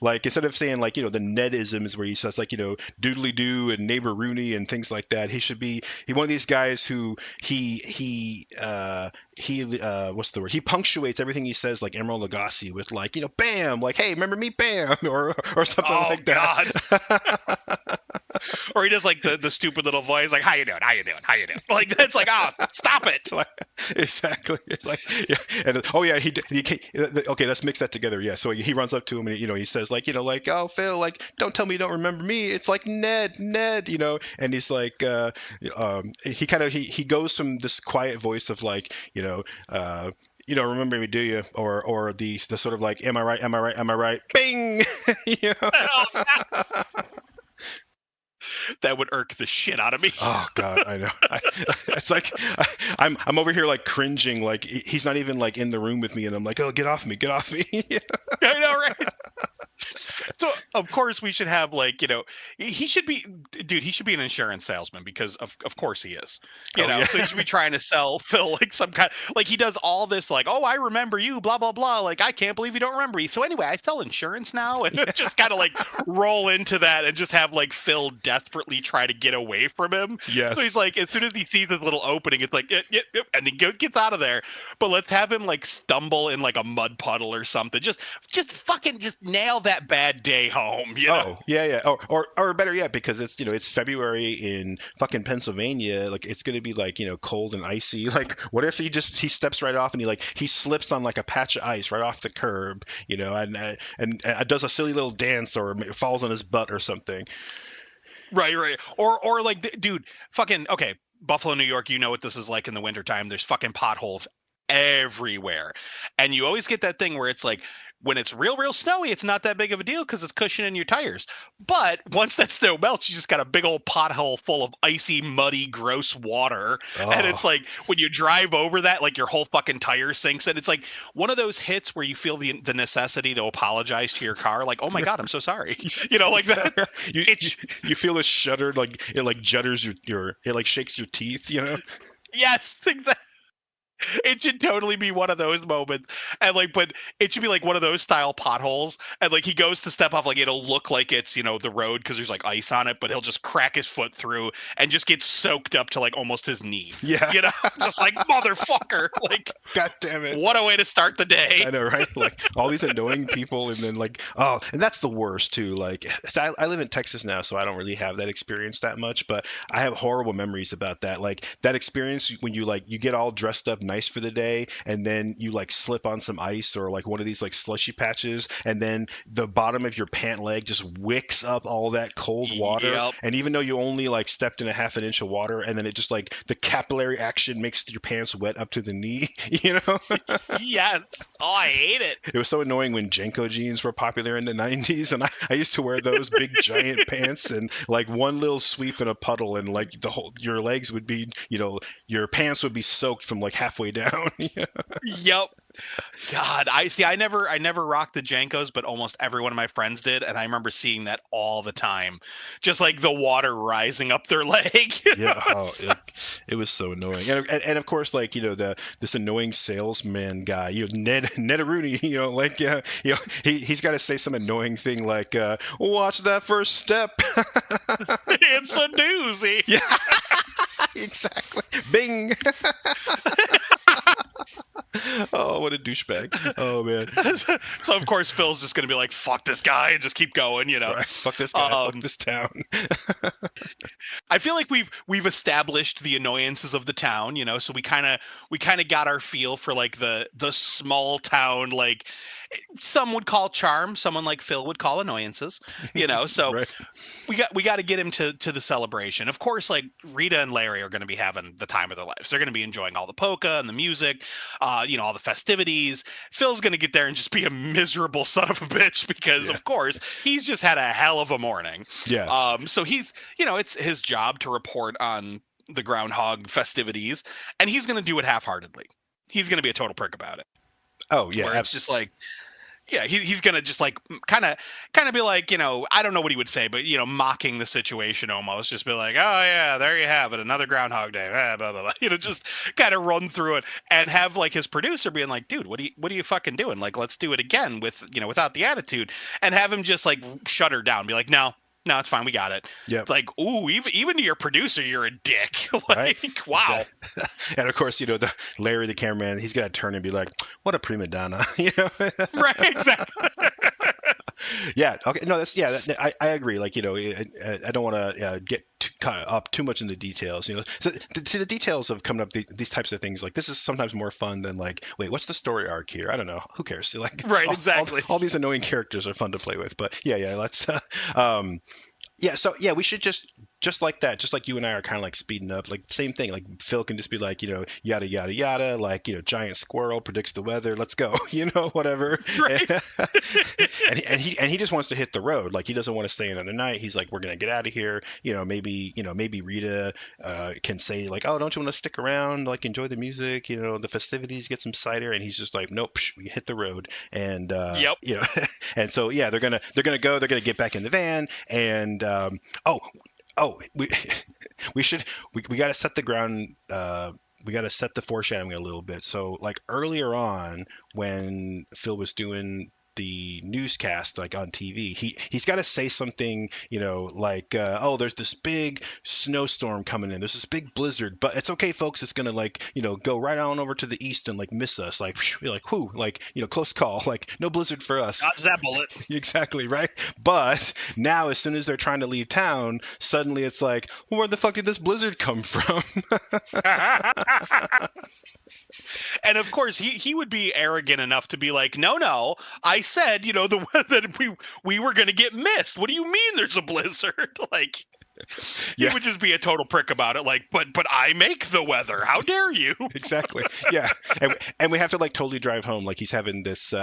like instead of saying like the Nedisms where he says like doodly doo and neighbor Rooney and things like that, he should be one of these guys who what's the word, he punctuates everything he says like Emerald Lagasse with like bam like hey remember me bam or something Oh like God. that. Or he does like the stupid little voice, like how you doing, like that's like, oh, stop it. Exactly. It's like yeah, and oh yeah, okay, let's mix that together. Yeah, so he runs up to him and he says like oh Phil, like don't tell me you don't remember me. It's like Ned, and he's like he kind of he goes from this quiet voice of like you don't remember me, do you? Or the sort of like am I right? Am I right? Am I right? Bing. you know? That would irk the shit out of me. Oh God, I know. It's like I'm over here like cringing, like he's not even like in the room with me, and I'm like, oh, get off me, get off me. I know, right? So of course we should have like he should be, dude, he should be an insurance salesman because of course he is, Oh, yeah. so he should be trying to sell Phil like some kind, like he does all this like, oh, I remember you, blah blah blah, like I can't believe you don't remember me, so anyway I sell insurance now, and just kind of like roll into that and just have like Phil desperately try to get away from him. Yes. So he's like, as soon as he sees this little opening, it's like yep, and he gets out of there. But let's have him like stumble in like a mud puddle or something, just fucking just nail that bad day home, Oh yeah. Or better yet, because it's February in fucking Pennsylvania, like it's gonna be like cold and icy. Like what if he steps right off and he slips on like a patch of ice right off the curb, and does a silly little dance or falls on his butt or something. Right. Or like, dude, fucking okay, Buffalo, New York, you know what this is like in the wintertime. There's fucking potholes everywhere. And you always get that thing where it's like, when it's real snowy, it's not that big of a deal because it's cushioning your tires. But once that snow melts, you just got a big old pothole full of icy, muddy, gross water. Oh. And it's like when you drive over that, like your whole fucking tire sinks. And it's like one of those hits where you feel the necessity to apologize to your car. Like, oh my God, I'm so sorry. Like that. You feel it shuddered, like it like judders it like shakes your teeth, Yes, exactly. It should totally be one of those moments, and like, but it should be like one of those style potholes, and like he goes to step off, like it'll look like it's the road because there's like ice on it, but he'll just crack his foot through and just get soaked up to like almost his knee. Yeah, just like motherfucker, like God damn it, what a way to start the day. I know, right? Like all these annoying people, and then like and that's the worst too. Like I live in Texas now, so I don't really have that experience that much, but I have horrible memories about that. Like that experience when you get all dressed up nice for the day, and then you like slip on some ice or like one of these like slushy patches, and then the bottom of your pant leg just wicks up all that cold water. Yep. And even though you only like stepped in a half an inch of water, and then it just like the capillary action makes your pants wet up to the knee, Yes. Oh, I hate it. It was so annoying when Jenko jeans were popular in the 90s, and I used to wear those big giant pants, and like one little sweep in a puddle, and like your legs would be, your pants would be soaked from like halfway down. Yep. God, I never rocked the Jankos, but almost every one of my friends did, and I remember seeing that all the time, just like the water rising up their leg. Yeah, it was so annoying, and of course, like this annoying salesman guy, Ned Rooney, like he's got to say some annoying thing like, watch that first step. It's a doozy. Yeah, exactly. Bing. Oh, what a douchebag. Oh man. So of course Phil's just going to be like, "Fuck this guy," and just keep going, you know. Right. Fuck this guy. Fuck Um, this town. I feel like we've established the annoyances of the town, you know, so we kind of got our feel for like the small town, like some would call charm, someone like Phil would call annoyances, you know. So Right. we got to get him to the celebration. Of course, like Rita and Larry are going to be having the time of their lives. They're going to be enjoying all the polka and the music, you know, all the festivities. Phil's going to get there and just be a miserable son of a bitch because, Yeah. of course, he's just had a hell of a morning. Yeah. So he's, you know, it's his job to report on the Groundhog festivities, and he's going to do it half-heartedly. He's going to be a total prick about it, Oh yeah. where it's just like, yeah, he's gonna just like kind of be like, you know, I don't know what he would say, but you know, mocking the situation almost, just be like, oh yeah, there you have it, another Groundhog Day, blah blah blah, you know, just kind of run through it and have like his producer being like, dude, what are you fucking doing? Like, let's do it again with, you know, without the attitude, and have him just like shut her down, be like, no. No, it's fine. We got it. Yep. It's like, ooh, even to your producer, you're a dick. Like, Right. wow. Exactly. And of course, you know, the Larry, the cameraman, he's gonna turn and be like, "What a prima donna," you know. Right, exactly. Yeah. Okay. No, that's yeah. I agree. Like, you know, I don't want to get up too much in the details. You know, so to the details of coming up these types of things, like this is sometimes more fun than like, wait, what's the story arc here? I don't know. Who cares? Like, Right, exactly. all these annoying characters are fun to play with. But yeah, yeah. Let's. Um, yeah, so yeah, we should just like that, just like you and I are kind of like speeding up, like same thing. Like Phil can just be like, you know, yada yada yada, like, you know, giant squirrel predicts the weather, let's go, you know, whatever. Right. And he just wants to hit the road, like he doesn't want to stay another night. He's like, we're gonna get out of here, you know, maybe Rita can say like, oh, don't you want to stick around, like enjoy the music, you know, the festivities, get some cider, and he's just like, nope, we hit the road, and Yep. you know, and so yeah, they're gonna get back in the van, and oh, we we got to set the ground. We got to set the foreshadowing a little bit. So like earlier on, when Phil was doing the newscast like on TV, he's got to say something, you know, like, oh, there's this big snowstorm coming in. There's this big blizzard, but it's okay, folks. It's gonna like, you know, go right on over to the east and like miss us. Like, you're like, whoo, like, you know, close call. Like, no blizzard for us. Dodge that bullet. Exactly, right? But now, as soon as they're trying to leave town, suddenly it's like, well, where the fuck did this blizzard come from? And of course, he would be arrogant enough to be like, no, I said, you know, the that we were gonna get missed. What do you mean there's a blizzard? Like, he Yeah, would just be a total prick about it. Like, but I make the weather. How dare you? exactly. Yeah, and we have to like totally drive home. Like he's having this.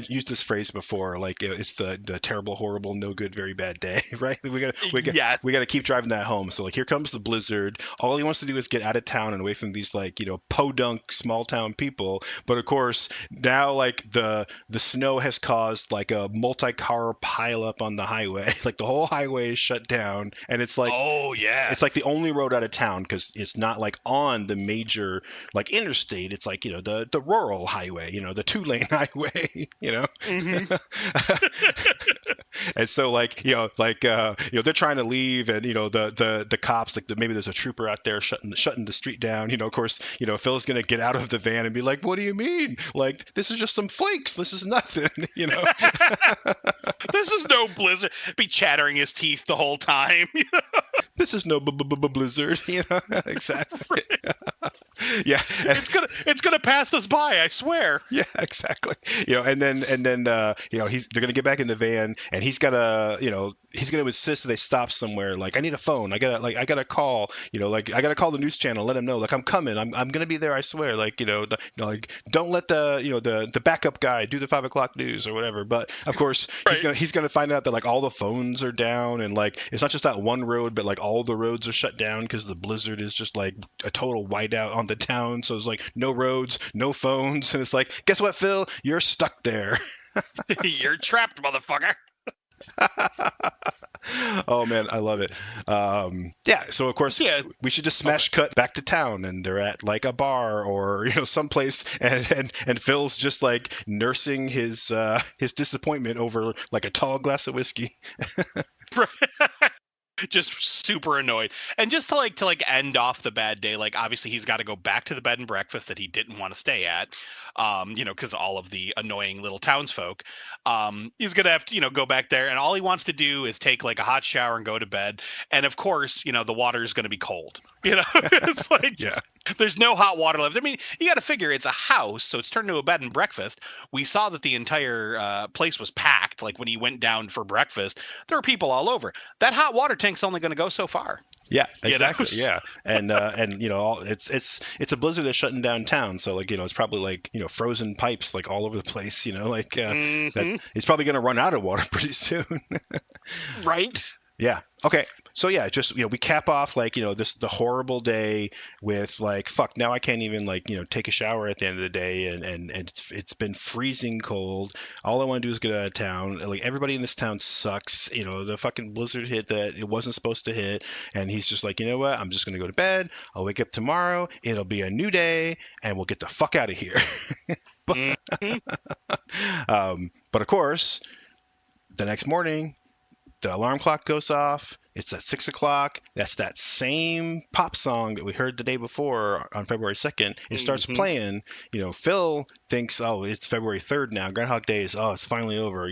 Used this phrase before. Like it's the terrible, horrible, no good, very bad day. Right? Yeah. We got to keep driving that home. So like here comes the blizzard. All he wants to do is get out of town and away from these like, you know, podunk small town people. But of course now like the snow has caused like a multi-car pileup on the highway. Like the whole highway is shut down, and Oh yeah. it's like the only road out of town because it's not like on the major like interstate. It's like, you know, the rural highway, you know, the 2-lane highway, you know. Hmm. And so like, you know, like you know, they're trying to leave, and you know, the cops, like maybe there's a trooper out there shutting the street down. You know, of course, you know, Phil's gonna get out of the van and be like, what do you mean? Like, this is just some flakes, this is nothing. You know. This is no blizzard. Be chattering his teeth the whole time. This is no blizzard. You know. Exactly. Yeah. It's gonna pass us by. I swear. Yeah, exactly. You know, and then you know, they're gonna get back in the van, and he's gonna insist that they stop somewhere. Like, I need a phone. I gotta call. You know, like I gotta call the news channel, let him know. Like, I'm coming. I'm gonna be there. I swear. Like, you know, like don't let the backup guy do the 5 o'clock news or whatever. But of course, Right. he's gonna find out that like all the phones are down, and like it's not just that one road, but like all the roads are shut down because the blizzard is just like a total whiteout on the town. So it's like no roads, no phones, and it's like, guess what, Phil? You're stuck there. You're trapped, motherfucker. Oh man, I love it. Yeah, so of course Yeah. we should just smash cut back to town, and they're at like a bar or, you know, someplace, and Phil's just like nursing his disappointment over like a tall glass of whiskey. just super annoyed. And just to end off the bad day, like obviously he's got to go back to the bed and breakfast that he didn't want to stay at, because all of the annoying little townsfolk. He's gonna have to go back there, and all he wants to do is take like a hot shower and go to bed. And of course, the water is gonna be cold. It's like Yeah. there's no hot water left. I mean, you got to figure it's a house, so it's turned into a bed and breakfast. We saw that the entire place was packed. Like when he went down for breakfast, there were people all over. That hot water tank's only going to go so far. Yeah, You know? exactly. Yeah, and it's a blizzard that's shutting down town, so like it's probably like frozen pipes like all over the place. That it's probably going to run out of water pretty soon. Right. Yeah. Okay. So yeah, just we cap off like the horrible day with like fuck, now I can't even like take a shower at the end of the day, and it's been freezing cold. All I want to do is get out of town. Like everybody in this town sucks. The fucking blizzard hit that it wasn't supposed to hit, and he's just like, you know what? I'm just gonna go to bed. I'll wake up tomorrow. It'll be a new day, and we'll get the fuck out of here. but, Mhm. but of course, the next morning the alarm clock goes off. It's at 6 o'clock. That's that same pop song that we heard the day before on February 2nd. It starts Mhm. playing. Phil thinks, oh, it's February 3rd now. Groundhog Day is, oh, it's finally over.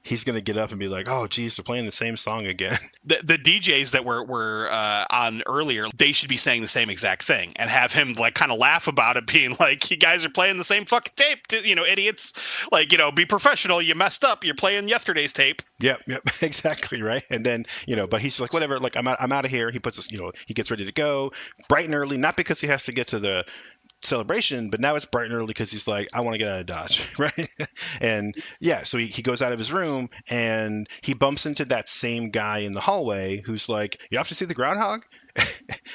He's going to get up and be like, oh, geez, they're playing the same song again. The DJs that were on earlier, they should be saying the same exact thing and have him like kind of laugh about it, being like, "You guys are playing the same fucking tape, idiots! Like, be professional. You messed up. You're playing yesterday's tape." Yep, exactly, right. And then, but he's like, whatever, like I'm out of here. He puts us, he gets ready to go bright and early, not because he has to get to the celebration, but now it's bright and early because he's like, I want to get out of Dodge, right? And yeah, so he goes out of his room and he bumps into that same guy in the hallway who's like, you have to see the groundhog?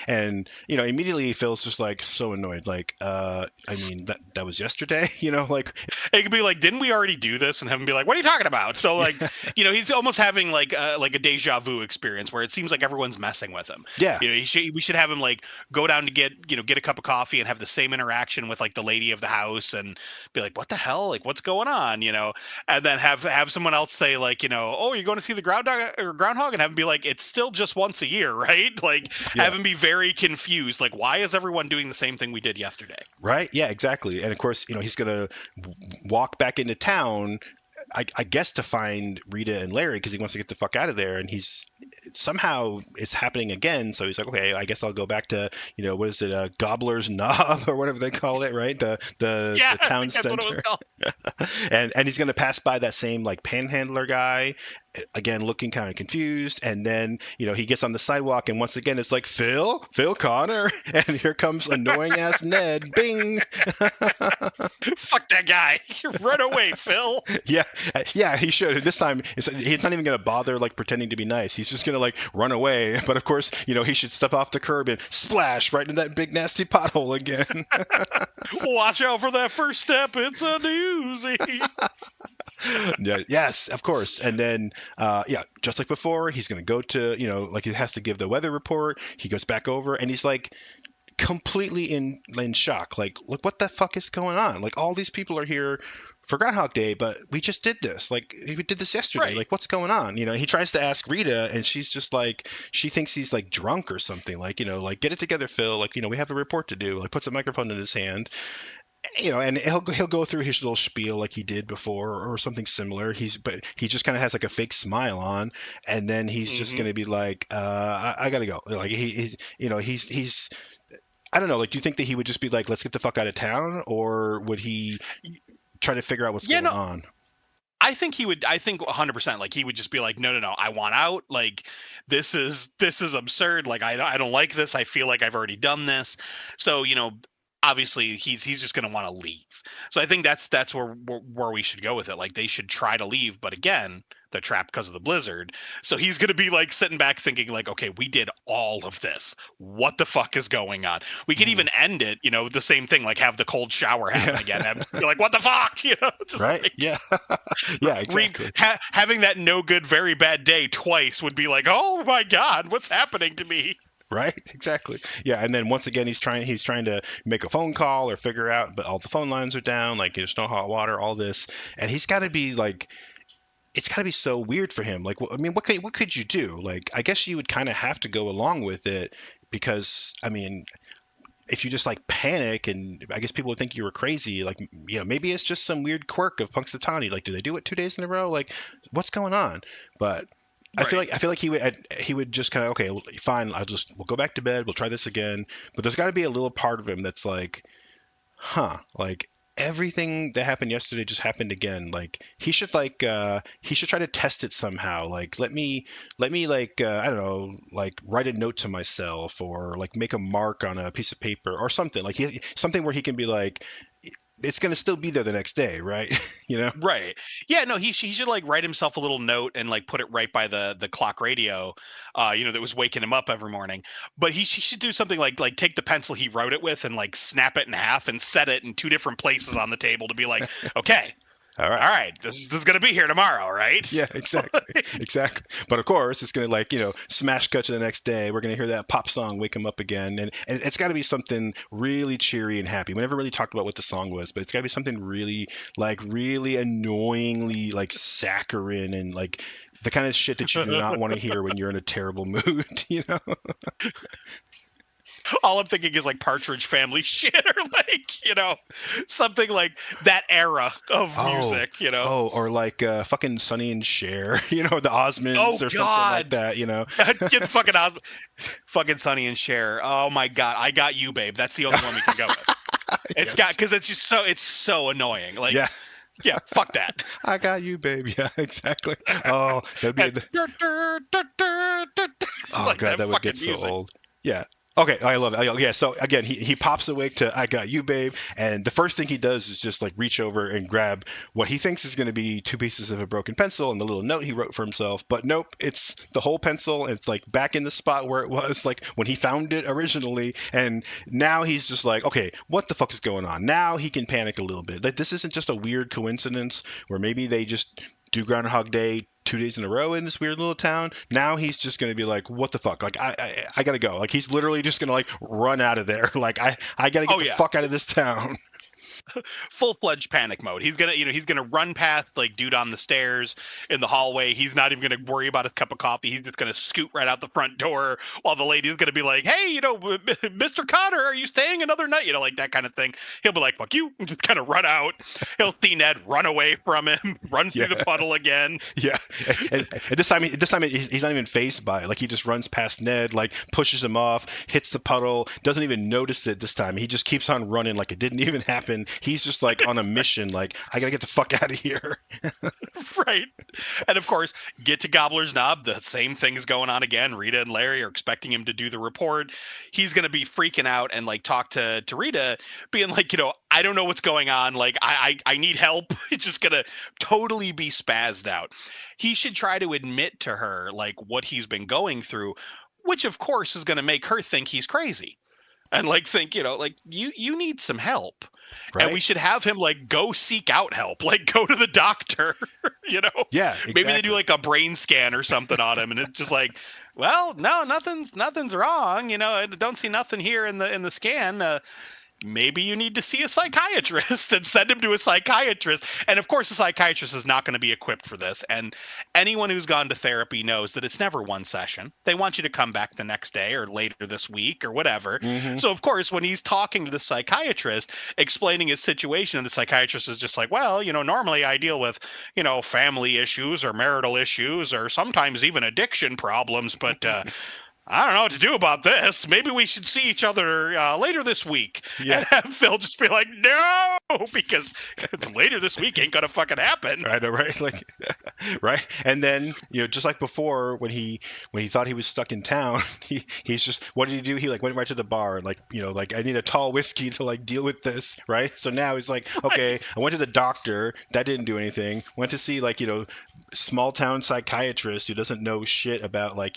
And immediately he feels just like so annoyed, like I mean that was yesterday. Like It could be like, "Didn't we already do this?" And have him be like, "What are you talking about?" So like, he's almost having like a deja vu experience where it seems like everyone's messing with him. yeah, We should have him like go down to get a cup of coffee and have the same interaction with like the lady of the house and be like, "What the hell? Like, what's going on?" And then have someone else say like, "Oh, you're going to see the groundhog," and have him be like, "It's still just once a year, right?" Like, yeah, have him be very confused. Like, why is everyone doing the same thing we did yesterday? right, yeah, exactly. And of course, he's gonna walk back into town, I guess, to find Rita and Larry because he wants to get the fuck out of there. And he's somehow it's happening again. So he's like, okay, I guess I'll go back to what is it, Gobbler's Knob or whatever they call it, right? Yeah, The I town think that's what it was center. called. And he's gonna pass by that same like panhandler guy again, looking kind of confused. And then he gets on the sidewalk, and once again it's like Phil Connor, and here comes annoying ass Ned. Bing. Fuck that guy. Run away, Phil. Yeah, yeah, he should. This time, he's not even going to bother like pretending to be nice. He's just going to like run away. But of course, he should step off the curb and splash right into that big nasty pothole again. Watch out for that first step. It's a doozy. Yeah, yes, of course. And then, yeah, just like before, he's going to go to, like he has to give the weather report. He goes back over, and he's like completely in shock. Like, look, what the fuck is going on? Like, all these people are here for Groundhog Day, but we just did this. Like, we did this yesterday. Right. Like, what's going on? He tries to ask Rita, and she's just like, she thinks he's like drunk or something. Like, like, get it together, Phil. Like, we have a report to do. Like, puts a microphone in his hand. And he'll go through his little spiel like he did before or something similar. But he just kind of has like a fake smile on, and then he's just gonna be like, I gotta go. Like he's I don't know. Like, do you think that he would just be like, let's get the fuck out of town, or would he try to figure out what's Yeah, going no, on? I think he would. I think 100%. Like, he would just be like, "No, no, no, I want out. Like, this is absurd. Like, I don't like this. I feel like I've already done this." So, obviously he's just going to want to leave. So I think that's where we should go with it. Like, they should try to leave, but again, they're trapped because of the blizzard. So he's going to be like sitting back thinking like, okay, we did all of this. What the fuck is going on? We could even end it, the same thing, like have the cold shower happen again. And you're like, what the fuck? Just right? like, Yeah, yeah, exactly. having that no good, very bad day twice would be like, oh my God, what's happening to me? Right, exactly. Yeah, and then once again he's trying to make a phone call or figure out, but all the phone lines are down. Like, there's no hot water, all this, and he's got to be like it's got to be so weird for him. Like, I mean, what could you do? Like, I guess you would kind of have to go along with it because, I mean, if you just like panic and I guess people would think you were crazy, like, maybe it's just some weird quirk of Punxsutawney. Like, do they do it 2 days in a row? Like, what's going on? But Right. I feel like he would just kind of, okay, fine, we'll go back to bed, we'll try this again. But there's got to be a little part of him that's like, huh, like everything that happened yesterday just happened again. Like he should try to test it somehow. Like let me like I don't know, like write a note to myself or like make a mark on a piece of paper or something. Like something where he can be like it's going to still be there the next day, right? you know? Right. Yeah, no, he should like write himself a little note and like put it right by the clock radio, that was waking him up every morning. But he should do something like take the pencil he wrote it with and like snap it in half and set it in two different places on the table to be like, okay, All right. all right, this is gonna be here tomorrow, right? Yeah, exactly. Exactly. But of course, it's going to like, smash cut to the next day. We're going to hear that pop song wake him up again. And it's got to be something really cheery and happy. We never really talked about what the song was, but it's got to be something really, like, really annoyingly, like, saccharine and, like, the kind of shit that you do not want to hear when you're in a terrible mood, you know? All I'm thinking is like Partridge Family shit or like, something like that era of Oh, music. or like fucking Sonny and Cher, the Oh Osmonds or something like God. that. Get the fucking Sonny and Cher. Oh my God, I got you, babe. That's the only one we can go with. It's got Yes. because it's so annoying. Like, Yeah. yeah, fuck that. I got you, babe. Yeah, exactly. Oh, that'd be. Oh Like god, that that would get fucking so music. old. Yeah. Okay, I love it. Yeah. So again, he pops awake to "I Got You, Babe," and the first thing he does is just like reach over and grab what he thinks is going to be two pieces of a broken pencil and the little note he wrote for himself. But nope, it's the whole pencil. And it's like back in the spot where it was like when he found it originally. And now he's just like, okay, what the fuck is going on? Now he can panic a little bit. Like this isn't just a weird coincidence where maybe they just do Groundhog Day 2 days in a row in this weird little town. Now he's just going to be like, what the fuck? Like, I got to go. Like, he's literally just going to like run out of there. Like, I got to get Oh the yeah, fuck out of this town. full-fledged panic mode. He's gonna run past like dude on the stairs in the hallway. He's not even gonna worry about a cup of coffee. He's just gonna scoot right out the front door while the lady's gonna be like, hey, Mr. Connor, are you staying another night? Like that kind of thing. He'll be like, fuck you, and just kind of run out. He'll see Ned run away from him, run through the Yeah. puddle again. Yeah. And this time he's not even phased by it. Like, he just runs past Ned, like, pushes him off, hits the puddle, doesn't even notice it this time. He just keeps on running like it didn't even happen. He's just like on a mission. Like, I got to get the fuck out of here. Right. And of course, get to Gobbler's Knob. The same thing is going on again. Rita and Larry are expecting him to do the report. He's going to be freaking out and like talk to Rita, being like, I don't know what's going on. Like, I need help. It's just going to totally be spazzed out. He should try to admit to her like what he's been going through, which of course is going to make her think he's crazy and like think, like you need some help. And we Right? should have him like go seek out help, like go to the doctor. you know Yeah, Maybe they do exactly. like a brain scan or something on him and it's just like, well, no, nothing's wrong. I don't see nothing here in the scan. Maybe you need to see a psychiatrist and send him to a psychiatrist. And of course, the psychiatrist is not going to be equipped for this. And anyone who's gone to therapy knows that it's never one session. They want you to come back the next day or later this week or whatever. Hmm. So, of course, when he's talking to the psychiatrist, explaining his situation, and the psychiatrist is just like, well, normally I deal with, family issues or marital issues or sometimes even addiction problems, but I don't know what to do about this. Maybe we should see each other later this week. Yeah. And have Phil just be like, no, because later this week ain't gonna fucking happen. I know, right? Like, right? And then, just like before, when he thought he was stuck in town, he's just, what did he do? He like went right to the bar and like, like, I need a tall whiskey to like deal with this, right? So now he's like, okay, Right. I went to the doctor, that didn't do anything. Went to see like, small town psychiatrist who doesn't know shit about like,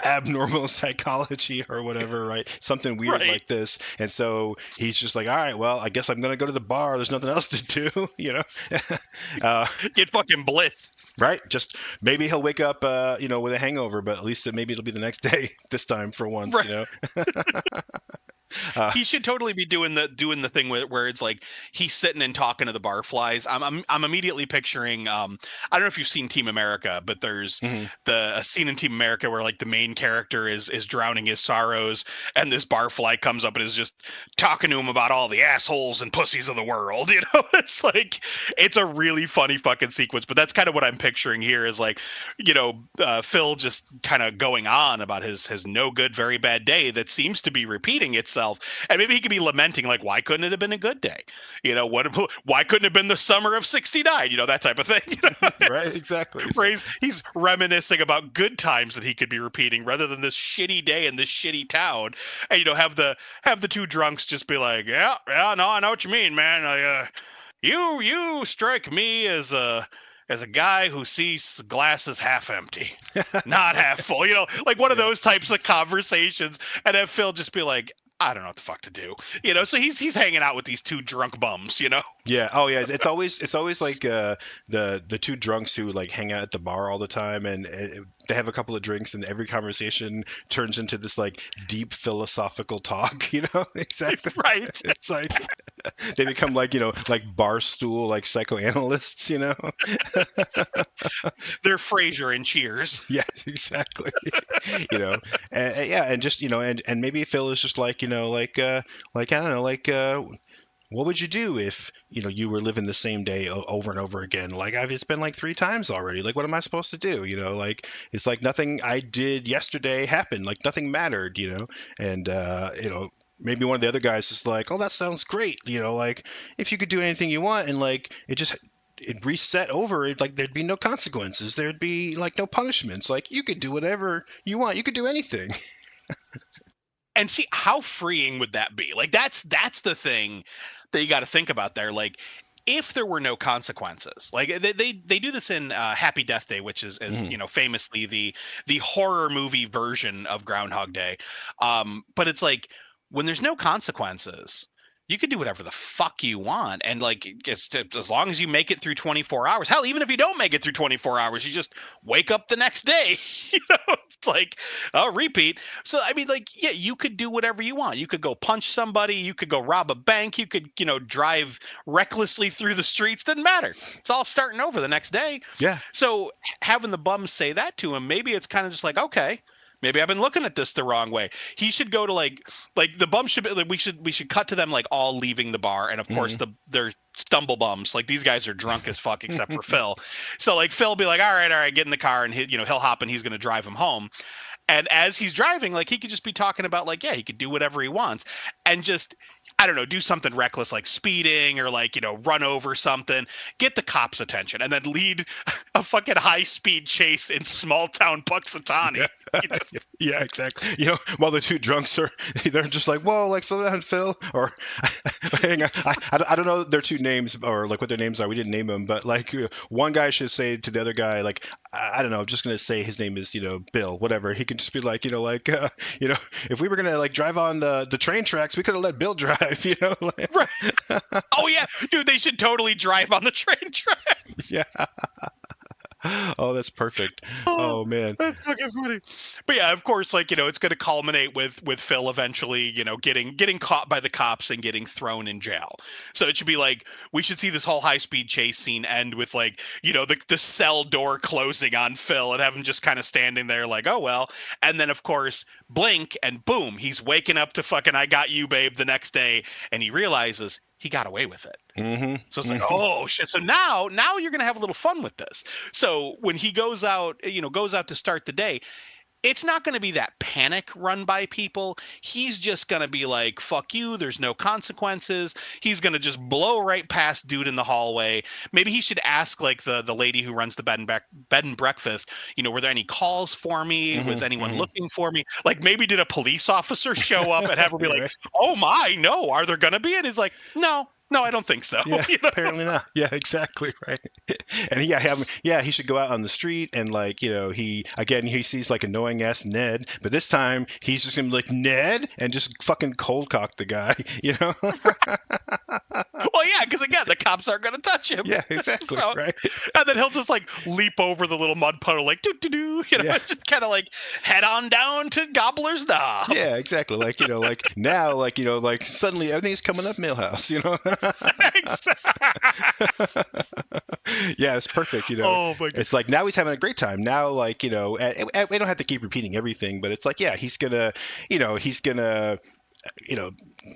abnormal psychology or whatever, right? Something weird Right. like this. And so he's just like, all right, well, I guess I'm gonna go to the bar. There's nothing else to do, uh, Get fucking blitzed. right? Just maybe he'll wake up, with a hangover, but at least maybe it'll be the next day this time for once, Right. Uh, He should totally be doing the thing where it's like he's sitting and talking to the barflies. I'm immediately picturing I don't know if you've seen Team America, but there's mhm. a scene in Team America where like the main character is drowning his sorrows, and this barfly comes up and is just talking to him about all the assholes and pussies of the world. It's like it's a really funny fucking sequence. But that's kind of what I'm picturing here is like, Phil just kind of going on about his no good, very bad day that seems to be repeating itself, and maybe he could be lamenting like, why couldn't it have been a good day? Why couldn't it have been the summer of '69? That type of thing. Right, exactly. Where he's reminiscing about good times that he could be repeating rather than this shitty day in this shitty town, and have the two drunks just be like, yeah, no, I know what you mean, man. You strike me as a guy who sees glasses half empty, not half full. Like one of Yeah. those types of conversations, and have Phil just be like, I don't know what the fuck to do. So he's hanging out with these two drunk bums. Yeah. Oh, yeah. It's always like the two drunks who like hang out at the bar all the time, and they have a couple of drinks, and every conversation turns into this like deep philosophical talk. Exactly. Right. It's like they become like like bar stool like psychoanalysts. They're Frasier and Cheers. Yeah, exactly. Yeah, and just and maybe Phil is just like like I don't know, like what would you do if you were living the same day over and over again? Like it's been like 3 times already. Like what am I supposed to do? Like it's like nothing I did yesterday happened. Like nothing mattered. And maybe one of the other guys is like, oh, that sounds great. Like if you could do anything you want and like it reset over it, like there'd be no consequences, there'd be like no punishments, like you could do whatever you want, you could do anything. And see, how freeing would that be? Like that's the thing that you got to think about there. Like if there were no consequences, like they do this in Happy Death Day, which is Mhm. famously the horror movie version of Groundhog Day. But it's like when there's no consequences, you can do whatever the fuck you want, and like as long as you make it through 24 hours. Hell, even if you don't make it through 24 hours, you just wake up the next day. It's like, oh, repeat. So I mean, like, yeah, you could do whatever you want. You could go punch somebody. You could go rob a bank. You could drive recklessly through the streets. Doesn't matter. It's all starting over the next day. Yeah. So having the bums say that to him, maybe it's kind of just like, okay, maybe I've been looking at this the wrong way. He should go to like the bums should be like, we should cut to them like all leaving the bar, and of course they're stumble bums. Like these guys are drunk as fuck except for Phil. So like Phil be like, all right, get in the car, and he'll hop and he's gonna drive him home. And as he's driving, like he could just be talking about like, yeah, he could do whatever he wants, and just, I don't know, do something reckless like speeding or like, run over something, get the cops' attention, and then lead a fucking high speed chase in small town Puxatawny. Yeah, exactly. While the two drunks they're just like, whoa, like slow down, Phil. Or hang on, I don't know their two names or like what their names are. We didn't name them, but like one guy should say to the other guy, like, I don't know, I'm just gonna say his name is Bill, whatever. He can just be like, if we were gonna like drive on the train tracks, we could have let Bill drive. Like, Right. Oh yeah, dude, they should totally drive on the train tracks. yeah. Oh, that's perfect. Oh man. That's fucking funny. But yeah, of course, like, it's going to culminate with Phil eventually, getting caught by the cops and getting thrown in jail. So it should be like, we should see this whole high speed chase scene end with like, the cell door closing on Phil and have him just kind of standing there like, oh well. And then of course, blink and boom, he's waking up to fucking I Got You, Babe the next day, and he realizes he got away with it. Mm-hmm. So it's like, oh shit. So now you're gonna have a little fun with this. So when he goes out to start the day, it's not going to be that panic run by people. He's just going to be like, fuck you, there's no consequences. He's going to just blow right past dude in the hallway. Maybe he should ask like the lady who runs the bed and breakfast, were there any calls for me? Was anyone looking for me? Like maybe did a police officer show up and have her be like, oh my, no, are there going to be? And he's like, no, I don't think so. Yeah, apparently not. Yeah, exactly, right. And he should go out on the street and like, he sees like annoying ass Ned, but this time he's just gonna be like, Ned, and just fucking cold cock the guy, Well, yeah, because again, the cops aren't going to touch him. Yeah, exactly. So, Right. and then he'll just like leap over the little mud puddle, like doo doo doo, Yeah. just kind of like head on down to Gobbler's Knob. Yeah, exactly. Like, like now, like, like suddenly everything's coming up Millhouse, Yeah, it's perfect, Oh my god. It's like now he's having a great time. Now, like, and we don't have to keep repeating everything, but it's like, yeah, he's gonna, you know,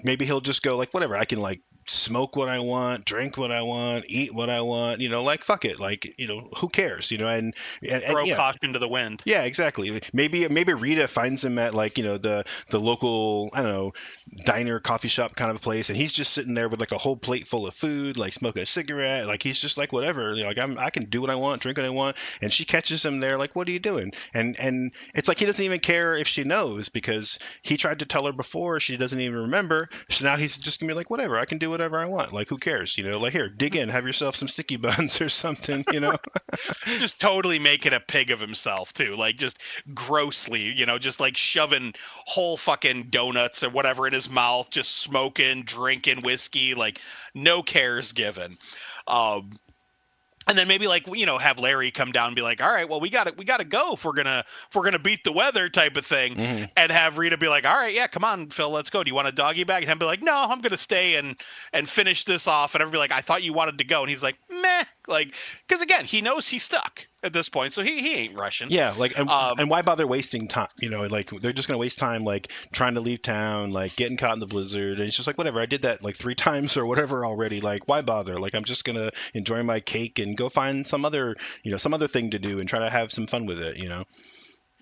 maybe he'll just go like, whatever, I can like smoke what I want, drink what I want, eat what I want, like fuck it, like, who cares, and Throw yeah. caution to the wind. Yeah, exactly. Maybe Rita finds him at like the local, I don't know, diner, coffee shop kind of a place, and he's just sitting there with like a whole plate full of food, like smoking a cigarette, like he's just like whatever, like I can do what I want, drink what I want, and she catches him there, like what are you doing? And it's like he doesn't even care if she knows because he tried to tell her before, she doesn't even remember, so now he's just gonna be like whatever, I can do whatever I want, like who cares, like here, dig in, have yourself some sticky buns or something, Just totally making a pig of himself too, like just grossly, just like shoving whole fucking donuts or whatever in his mouth, just smoking, drinking whiskey, like no cares given. And then maybe like have Larry come down and be like, all right, well we gotta go if we're gonna beat the weather type of thing. Mm-hmm. And have Rita be like, all right, yeah, come on, Phil, let's go. Do you want a doggy bag? And him be like, no, I'm gonna stay and finish this off. And everybody like, I thought you wanted to go. And he's like, meh, like because again he knows he's stuck at this point, so he ain't rushing. Yeah, like and why bother wasting time? Like they're just gonna waste time like trying to leave town, like getting caught in the blizzard, and it's just like whatever. I did that like 3 times or whatever already. Like why bother? Like I'm just gonna enjoy my cake and go find some other thing to do and try to have some fun with it.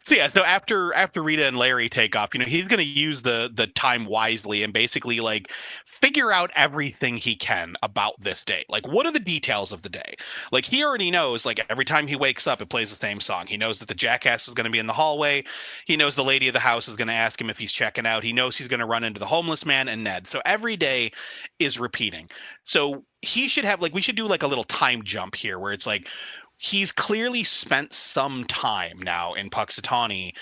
So yeah, so after Rita and Larry take off, he's going to use the time wisely and basically like figure out everything he can about this day. Like what are the details of the day? Like he already knows like every time he wakes up it plays the same song. He knows that the jackass is going to be in the hallway. He knows the lady of the house is going to ask him if he's checking out. He knows he's going to run into the homeless man and Ned. So every day is repeating. So he should have like we should do like a little time jump here where it's like he's clearly spent some time now in Puxatawny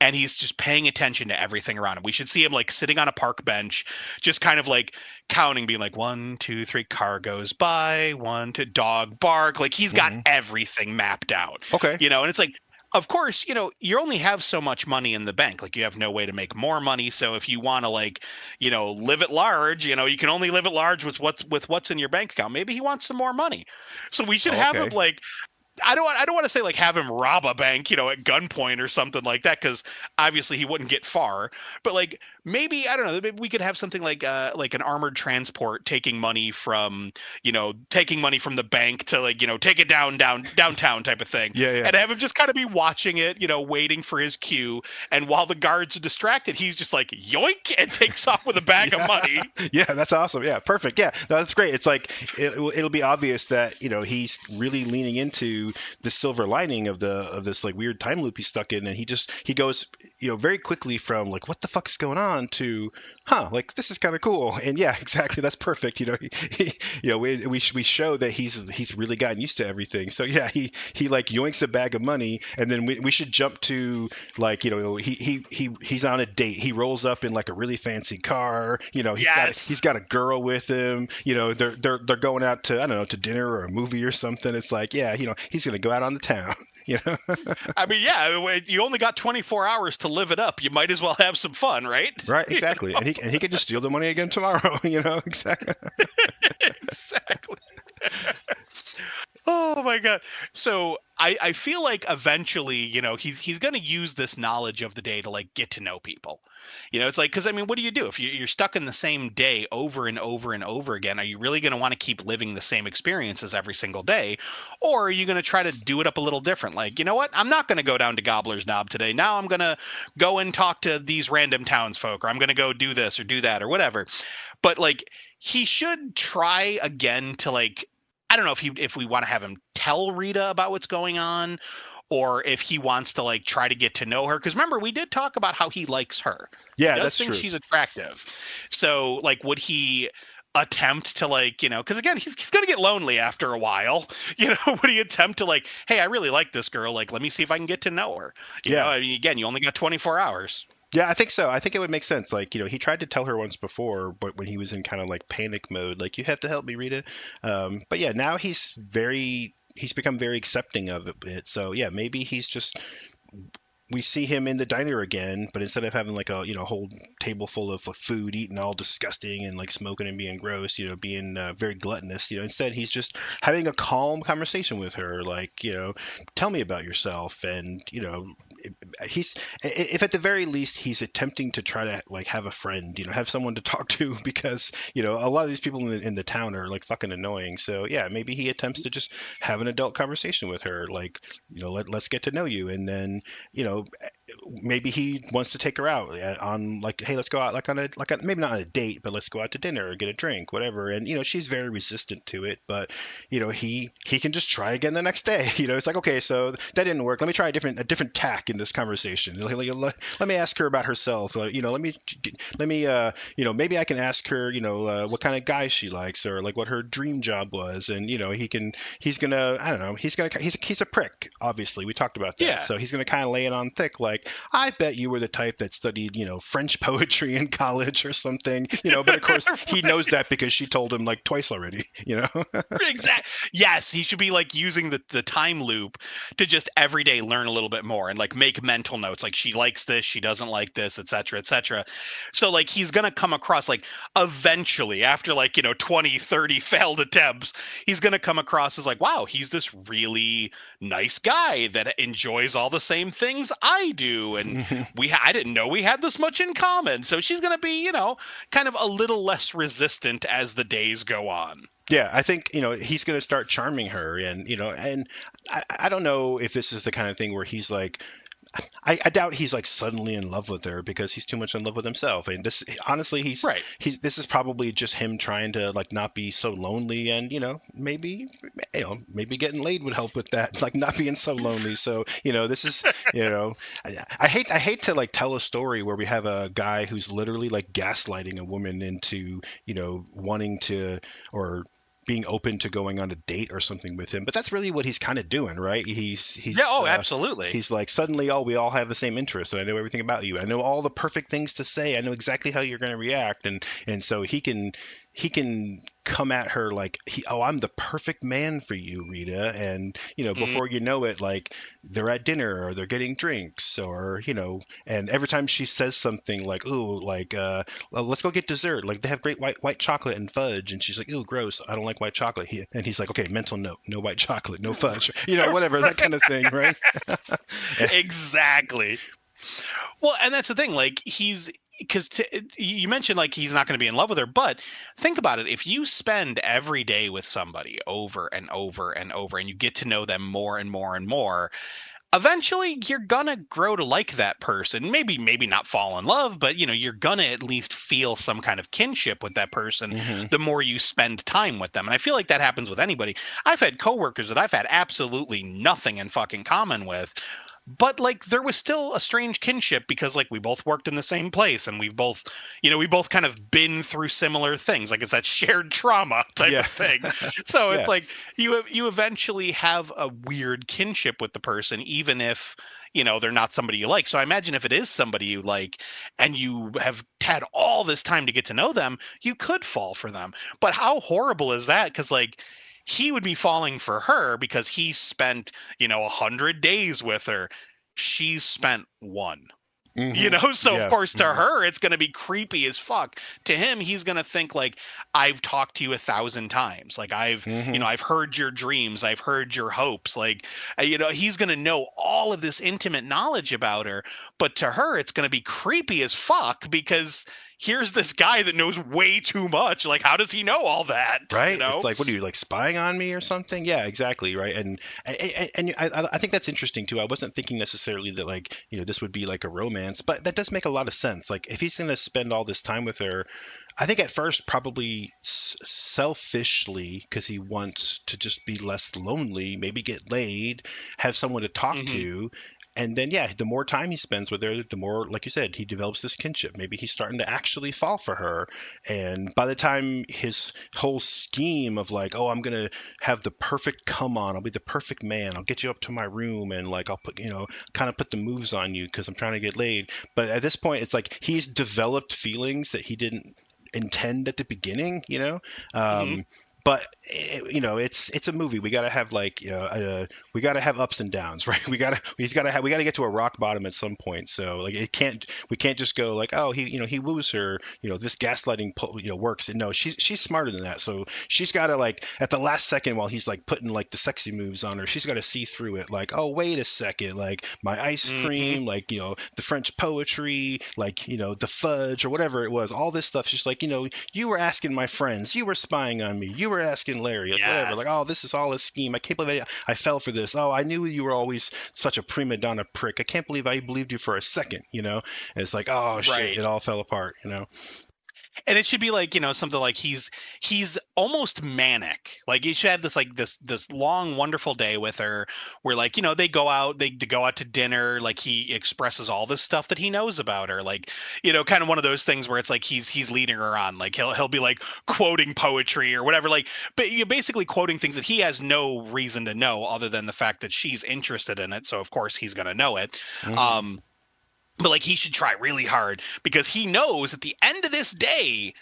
and he's just paying attention to everything around him. We should see him like sitting on a park bench, just kind of like counting, being like 1, 2, 3, car goes by, 1, 2, dog bark. Like he's got everything mapped out. Okay. And it's like, of course, you only have so much money in the bank. Like you have no way to make more money. So if you want to like, live at large, you can only live at large with what's in your bank account. Maybe he wants some more money. So we should have him like I don't want to say like have him rob a bank, at gunpoint or something like that, because obviously he wouldn't get far. But like maybe I don't know, maybe we could have something like an armored transport taking money from the bank to like take it downtown type of thing. Yeah. And have him just kind of be watching it, waiting for his cue. And while the guards are distracted, he's just like yoink and takes off with a bag of money. Yeah, that's awesome. Yeah, perfect. Yeah, that's great. It's like it'll be obvious that he's really leaning into the silver lining of this like weird time loop he's stuck in, and he goes very quickly from like what the fuck is going on to like this is kind of cool. And yeah, exactly, that's perfect. We show that he's really gotten used to everything. So yeah, he like yoinks a bag of money, and then we should jump to like he's on a date. He rolls up in like a really fancy car. He's got a girl with him. They're going out to I don't know, to dinner or a movie or something. It's like yeah, he's gonna go out on the town. I mean, yeah, you only got 24 hours to live it up. You might as well have some fun, right? Right, exactly. And he can just steal the money again tomorrow, exactly. Exactly. Oh my god. So I feel like eventually, he's going to use this knowledge of the day to like get to know people. It's like, because I mean, what do you do if you're stuck in the same day over and over and over again? Are you really going to want to keep living the same experiences every single day, or are you going to try to do it up a little different? Like, you know what? I'm not going to go down to Gobbler's Knob today. Now I'm going to go and talk to these random townsfolk, or I'm going to go do this or do that or whatever. But like, he should try again to like. I don't know if we want to have him tell Rita about what's going on, or if he wants to like try to get to know her. Because remember, we did talk about how he likes her. Yeah, he does that's think true. She's attractive. So like, would he attempt to like, because again, he's going to get lonely after a while. Would he attempt to like, hey, I really like this girl. Like, let me see if I can get to know her. You know, I mean, again, you only got 24 hours. Yeah, I think so. I think it would make sense. Like, he tried to tell her once before, but when he was in kind of like panic mode, like, you have to help me, Rita. But yeah, now he's become very accepting of it. So yeah, maybe he's just we see him in the diner again, but instead of having like a whole table full of like, food, eating all disgusting and like smoking and being gross, being very gluttonous, instead he's just having a calm conversation with her, like tell me about yourself, and he's if at the very least he's attempting to try to like have a friend, have someone to talk to because a lot of these people in the town are like fucking annoying. So yeah, maybe he attempts to just have an adult conversation with her, like let's get to know you, and then you know maybe he wants to take her out on like, hey, let's go out like on a maybe not on a date, but let's go out to dinner or get a drink, whatever. And she's very resistant to it, but he can just try again the next day. It's like, okay, so that didn't work. Let me try a different tack in this conversation. Let me ask her about herself. Let me maybe I can ask her what kind of guy she likes, or like what her dream job was. And he's gonna, I don't know, he's a prick, obviously, we talked about that. Yeah. So he's gonna kind of lay it on thick, like, I bet you were the type that studied French poetry in college or something. But of course he knows that because she told him like twice already. Exactly. Yes, he should be like using the time loop to just every day learn a little bit more and like make mental notes. Like, she likes this, she doesn't like this, etc., etc. So like he's gonna come across like eventually after like 20, 30 failed attempts, he's gonna come across as like, wow, he's this really nice guy that enjoys all the same things I do, and I didn't know we had this much in common. So she's gonna be kind of a little less resistant as the days go on. Yeah, I think he's going to start charming her, and I don't know if this is the kind of thing where he's like, I doubt he's like suddenly in love with her because he's too much in love with himself. And this, honestly, Right. this is probably just him trying to like not be so lonely, and maybe getting laid would help with that. It's like not being so lonely. So this is I hate to like tell a story where we have a guy who's literally like gaslighting a woman into wanting to, or being open to going on a date or something with him, but that's really what he's kind of doing, right? he's Yeah. he's Oh, uh, absolutely. he's like, suddenly, oh, we all have the same interests, and I know everything about you. I know all the perfect things to say. I know exactly how you're going to react, and so he can come at her like, oh, I'm the perfect man for you, Rita. And Mm. before you know it, like, they're at dinner or they're getting drinks, or and every time she says something like, ooh, like, let's go get dessert, like they have great white chocolate and fudge, and she's like, ooh, gross, I don't like white chocolate. And he's like, okay, mental note, no white chocolate, no fudge, whatever, that kind of thing, right? Exactly. Well, and that's the thing. Like, because you mentioned like he's not going to be in love with her, but think about it. If you spend every day with somebody over and over and over, and you get to know them more and more and more, eventually you're gonna grow to like that person. Maybe not fall in love, but you're gonna at least feel some kind of kinship with that person Hmm. the more you spend time with them. And I feel like that happens with anybody. I've had coworkers that I've had absolutely nothing in fucking common with, but like there was still a strange kinship because like we both worked in the same place, and we both kind of been through similar things. Like, it's that shared trauma type Yeah. of thing. So it's Yeah. like you eventually have a weird kinship with the person, even if they're not somebody you like. So I imagine if it is somebody you like and you have had all this time to get to know them, you could fall for them. But how horrible is that? Because like he would be falling for her because he spent 100 days with her. She's spent one. Hmm. So of Yeah. course to Hmm. her it's going to be creepy as fuck. To him, he's going to think like, I've talked to you 1,000 times, like Hmm. I've heard your dreams, I've heard your hopes, like he's going to know all of this intimate knowledge about her. But to her it's going to be creepy as fuck because here's this guy that knows way too much. Like, how does he know all that, Right? It's like, what are you, like, spying on me or something? Yeah, exactly, right. And I think that's interesting too. I wasn't thinking necessarily that, like, this would be like a romance, but that does make a lot of sense. Like, if he's gonna spend all this time with her, I think at first probably selfishly, because he wants to just be less lonely, maybe get laid, have someone to talk hmm to. And then, yeah, the more time he spends with her, the more, like you said, he develops this kinship. Maybe he's starting to actually fall for her. And by the time his whole scheme of like, oh, I'm gonna have the perfect come on, I'll be the perfect man, I'll get you up to my room, and like I'll put, kind of put the moves on you because I'm trying to get laid. But at this point, it's like he's developed feelings that he didn't intend at the beginning, Hmm. but it's a movie. We gotta have like we gotta have ups and downs, right? We gotta get to a rock bottom at some point. So like we can't just go like, oh, he woos her, this gaslighting works. And no, she's smarter than that. So she's gotta like at the last second while he's like putting like the sexy moves on her, she's gotta see through it. Like, oh, wait a second, like my ice Hmm. cream, like the French poetry, like the fudge or whatever it was. All this stuff. She's like, you were asking my friends, you were spying on me, you were asking Larry, like whatever, like, Yes. oh, this is all a scheme. I can't believe I fell for this. Oh, I knew you were always such a prima donna prick. I can't believe I believed you for a second. And it's like, oh shit, Right. it all fell apart. And it should be like, something like he's almost manic. Like he should have this long wonderful day with her where like, they go out to dinner, like he expresses all this stuff that he knows about her, like, kind of one of those things where it's like he's leading her on, like he'll be like quoting poetry or whatever, like, but you're basically quoting things that he has no reason to know other than the fact that she's interested in it, so of course he's going to know it. Hmm. um but like he should try really hard because he knows at the end of this day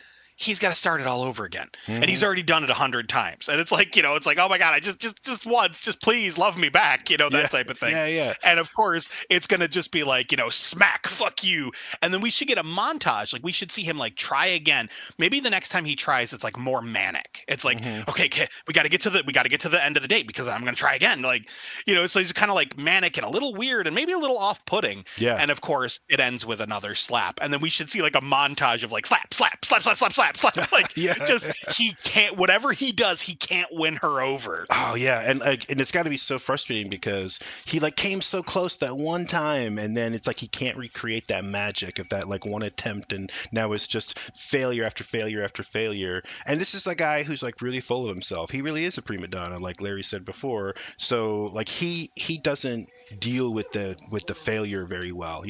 he's got to start it all over again, and he's Hmm. already done it 100 times, and it's like, it's like, oh my god, I just once, just please love me back, Yeah, that type of thing. yeah, yeah. And of course it's gonna just be like, smack, fuck you. And then we should get a montage, like we should see him like try again. Maybe the next time he tries it's like more manic. It's like, Hmm. okay, we got to get to the end of the date because I'm gonna try again, like, so he's kind of like manic and a little weird and maybe a little off-putting. Yeah. And of course it ends with another slap, and then we should see like a montage of like slap, slap, slap, slap, slap, slap, slap. Like, Yeah. just he can't, whatever he does, he can't win her over. Oh yeah, and it's got to be so frustrating because he like came so close that one time, and then it's like he can't recreate that magic of that like one attempt, and now it's just failure after failure after failure. And this is a guy who's like really full of himself. He really is a prima donna, like Larry said before. So like he doesn't deal with the failure very well.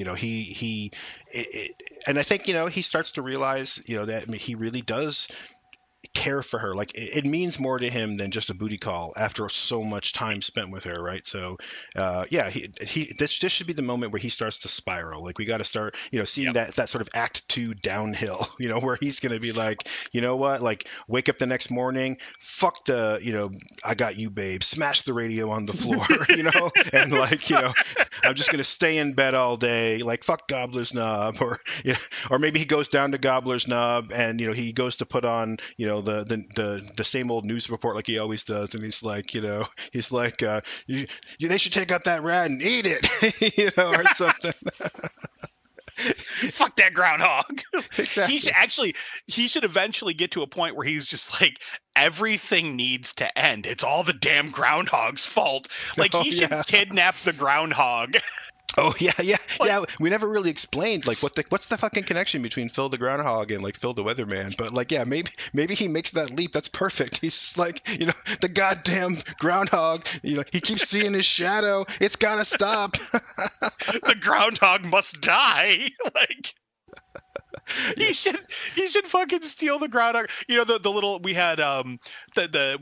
And I think he starts to realize that, I mean, he really does care for her. Like it means more to him than just a booty call after so much time spent with her, right? So, yeah, this should be the moment where he starts to spiral. Like we got to start, seeing Yep. that sort of act 2 downhill, where he's gonna be like, you know what, like wake up the next morning, fuck the, I got you, babe, smash the radio on the floor, and like, I'm just gonna stay in bed all day, like fuck Gobbler's Knob, or or maybe he goes down to Gobbler's Knob and he goes to put on the same old news report like he always does, and he's like they should take out that rat and eat it, or something. Fuck that groundhog. he should Exactly. actually he should eventually get to a point where he's just like, everything needs to end, it's all the damn groundhog's fault. Like Oh he should yeah. kidnap the groundhog. Oh yeah, yeah, Like, yeah. We never really explained like what's the fucking connection between Phil the Groundhog and like Phil the Weatherman. But like, yeah, maybe he makes that leap. That's perfect. He's just like, the goddamn groundhog. He keeps seeing his shadow. It's gotta stop. the groundhog must die. Like, Yeah. he should fucking steal the groundhog. The little, we had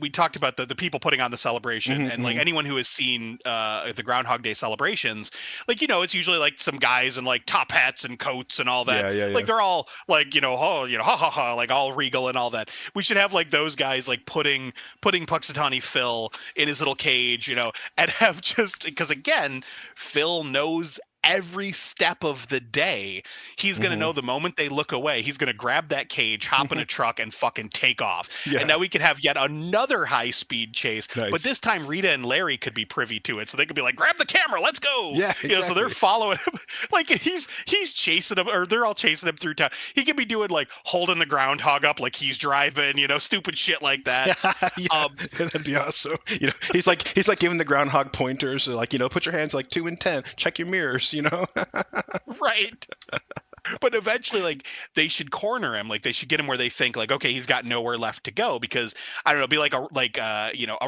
we talked about the people putting on the celebration, Hmm. and like Hmm. anyone who has seen the Groundhog Day celebrations, like, it's usually like some guys in like top hats and coats and all that. Yeah, yeah, Like yeah. they're all like, ha ha ha, like all regal and all that. We should have like those guys like putting Puxatawny Phil in his little cage, and have, just because again, Phil knows every step of the day. He's going to Hmm. know the moment they look away, he's going to grab that cage, hop in a truck, and fucking take off. And Yeah. now we could have yet another high speed chase, but Nice. this time Rita and Larry could be privy to it, so they could be like, grab the camera, let's go. Yeah, So they're exactly. following him. Like he's chasing him, or they're all chasing him through town. He could be doing like holding the groundhog up like he's driving, stupid shit like that. Yeah, um that'd be awesome. He's like giving the groundhog pointers, like, put your hands like 2 and 10, check your mirrors. right. But eventually, like, they should corner him, like they should get him where they think like, okay, he's got nowhere left to go, because I don't know, be like a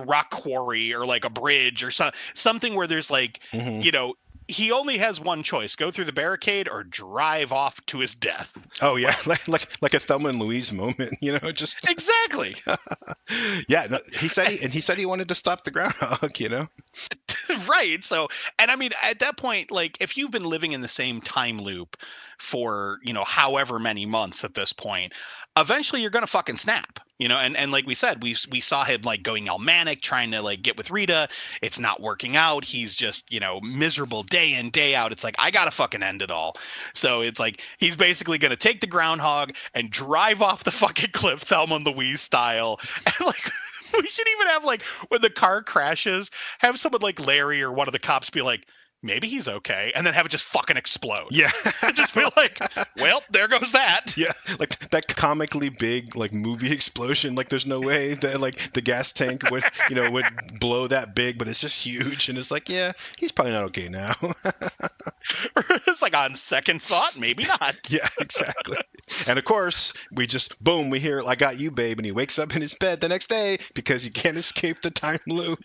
rock quarry or like a bridge or something where there's like, Hmm. you know he only has one choice: go through the barricade or drive off to his death. Oh yeah, like a Thelma and Louise moment, just Exactly. yeah. No, he said he wanted to stop the groundhog. Right. So, and I mean, at that point, like, if you've been living in the same time loop for, however many months at this point, eventually you're going to fucking snap, and like we said, we saw him like going all manic, trying to like get with Rita. It's not working out. He's just, miserable day in, day out. It's like, I got to fucking end it all. So it's like, he's basically going to take the groundhog and drive off the fucking cliff, Thelma and Louise style. And like, we should even have, like, when the car crashes, have someone like Larry or one of the cops be like, maybe he's okay, and then have it just fucking explode. Yeah. Just be like, well, there goes that. Yeah, like that comically big like movie explosion. Like there's no way that like the gas tank would blow that big, but it's just huge, and it's like, yeah, he's probably not okay now. It's like, on second thought, maybe not. Yeah, exactly. And of course, we just boom, we hear "I got you, babe," and he wakes up in his bed the next day because he can't escape the time loop.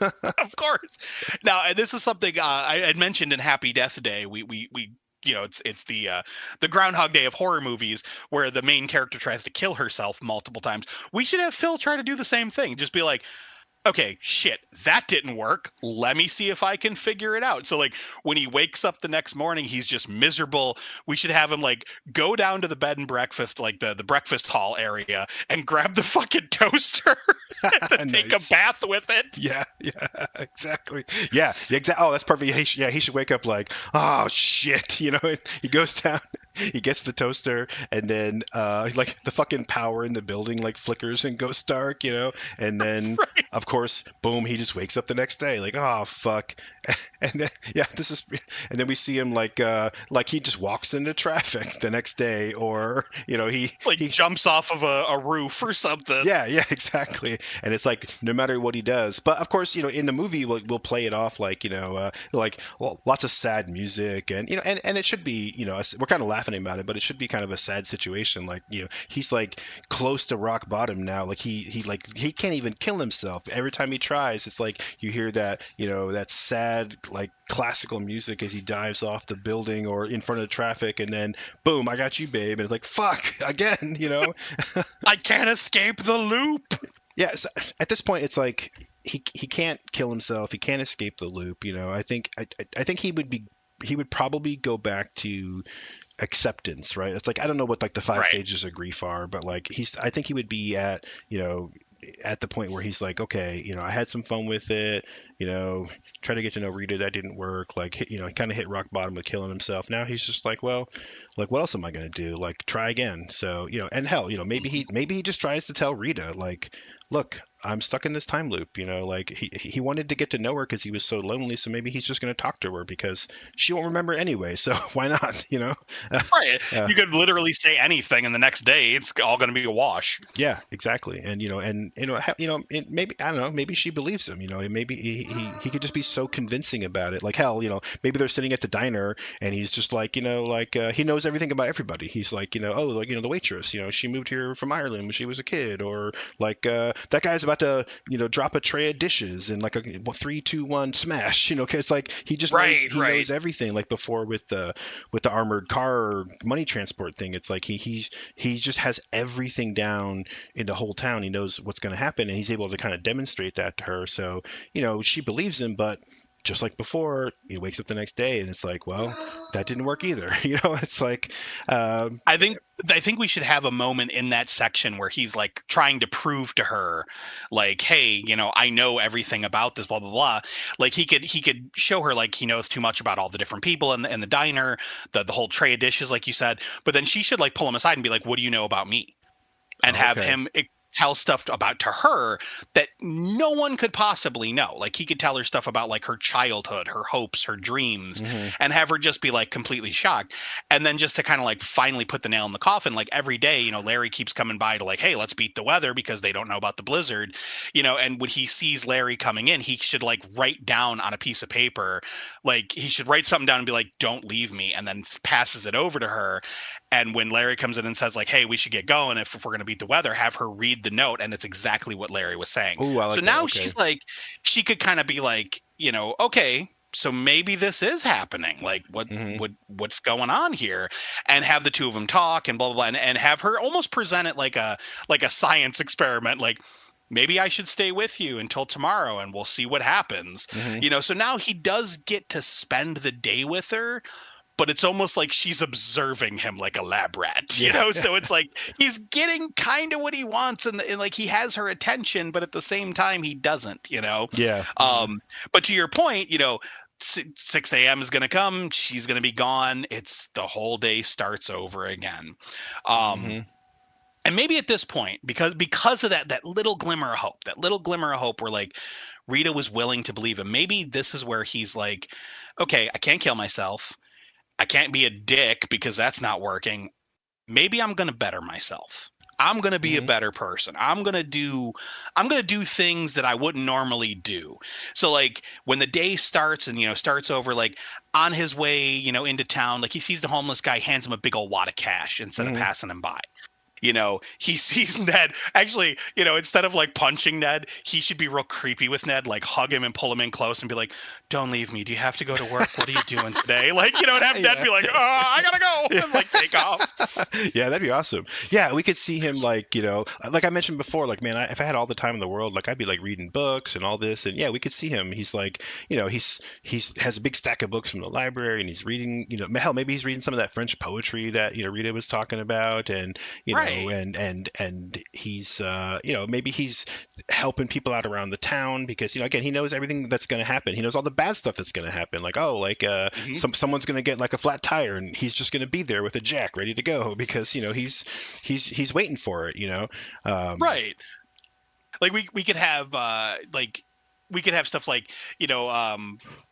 Of course. Now, and this is something I had mentioned in Happy Death Day. We it's the Groundhog Day of horror movies where the main character tries to kill herself multiple times. We should have Phil try to do the same thing. Just be like, okay, shit, that didn't work. Let me see if I can figure it out. So, like, when he wakes up the next morning, he's just miserable. We should have him, like, go down to the bed and breakfast, like the breakfast hall area, and grab the fucking toaster and take a bath with it. Yeah, exactly. Yeah, exactly. Oh, that's perfect. He should wake up like, oh shit, he goes down, he gets the toaster, and then like the fucking power in the building like flickers and goes dark, and then Right. of course, boom, he just wakes up the next day like, oh fuck, and then and then we see him like he just walks into traffic the next day, or he jumps off of a roof or something. Yeah, exactly. And it's like no matter what he does, but of course, in the movie we'll play it off like lots of sad music, and and it should be we're kind of laughing about it, but it should be kind of a sad situation. Like he's like close to rock bottom now. Like he can't even kill himself. Every time he tries, it's like you hear that that sad like classical music as he dives off the building or in front of traffic, and then boom, I got you, babe, and it's like fuck again. I can't escape the loop. Yeah, so at this point, it's like he can't kill himself. He can't escape the loop. I think he would probably go back to acceptance, right? It's like I don't know what like the five Right. stages of grief are, but like I think he would be at the point where he's like, okay, I had some fun with it, try to get to know Rita, that didn't work, like he kind of hit rock bottom with killing himself. Now he's just like, well, like what else am I going to do? Like try again. So, and hell, maybe he just tries to tell Rita like, look, I'm stuck in this time loop, like he wanted to get to know her because he was so lonely, so maybe he's just going to talk to her because she won't remember anyway, so why not, Right. You could literally say anything, and the next day it's all going to be a wash. Yeah, exactly. And maybe I don't know, maybe she believes him, maybe he could just be so convincing about it. Like hell, maybe they're sitting at the diner and he's just like, he knows everything about everybody. He's like, oh, like the waitress, she moved here from Ireland when she was a kid, or like that guy's about to drop a tray of dishes and like a 3, 2, 1 smash. It's like he just knows everything. Like before with the armored car money transport thing, it's like he just has everything down in the whole town. He knows what's going to happen, and he's able to kind of demonstrate that to her. So she believes him, but just like before, he wakes up the next day and it's like, well, that didn't work either. It's like, I think we should have a moment in that section where he's like trying to prove to her, like, hey, I know everything about this, blah blah blah. Like he could show her like he knows too much about all the different people in the diner, the whole tray of dishes, like you said. But then she should like pull him aside and be like, what do you know about me? And have him tell stuff about to her that no one could possibly know. Like he could tell her stuff about like her childhood, her hopes, her dreams, and have her just be like completely shocked. And then just to kind of like finally put the nail in the coffin, like every day, Larry keeps coming by to like, hey, let's beat the weather because they don't know about the blizzard, and when he sees Larry coming in, he should like write down on a piece of paper, like he should write something down and be like, don't leave me, and then passes it over to her. And when Larry comes in and says like, hey, we should get going if we're going to beat the weather, have her read the note, and it's exactly what Larry was saying. ooh, I like So that. now Okay. she's like, she could kind of be like, okay, so maybe this is happening. Like, Hmm. what's going on here? And have the two of them talk and blah blah blah, and have her almost present it like a science experiment. Like, maybe I should stay with you until tomorrow, and we'll see what happens. Hmm. So now he does get to spend the day with her, but it's almost like she's observing him like a lab rat, Yeah. So it's like he's getting kind of what he wants, and like he has her attention, but at the same time he doesn't. Yeah. But to your point, 6 a.m. is going to come, she's going to be gone. It's the whole day starts over again. Um, Hmm. and maybe at this point, because of that little glimmer of hope, where like Rita was willing to believe him, maybe this is where he's like, okay, I can't kill myself. I can't be a dick because that's not working. Maybe I'm going to better myself. I'm going to be a Hmm. better person. I'm going to do things that I wouldn't normally do. So like when the day starts and starts over, like on his way, into town, like he sees the homeless guy, hands him a big old wad of cash instead of Hmm. passing him by. He sees Ned. Actually, instead of like punching Ned, he should be real creepy with Ned, like hug him and pull him in close and be like, "Don't leave me. Do you have to go to work? What are you doing today?" Like, and have Ned Yeah. be like, "Oh, I gotta go," and like take off. Yeah, that'd be awesome. Yeah, we could see him like, like I mentioned before, like man, if I had all the time in the world, like I'd be like reading books and all this, and yeah, we could see him. He's like, he's has a big stack of books from the library, and he's reading, hell, maybe he's reading some of that French poetry that Rita was talking about, and Right. and he's maybe he's helping people out around the town because again he knows everything that's going to happen. He knows all the bad stuff that's going to happen, like Hmm. someone's going to get like a flat tire and he's just going to be there with a jack ready to go because he's waiting for it. Right. Like we could have we could have stuff like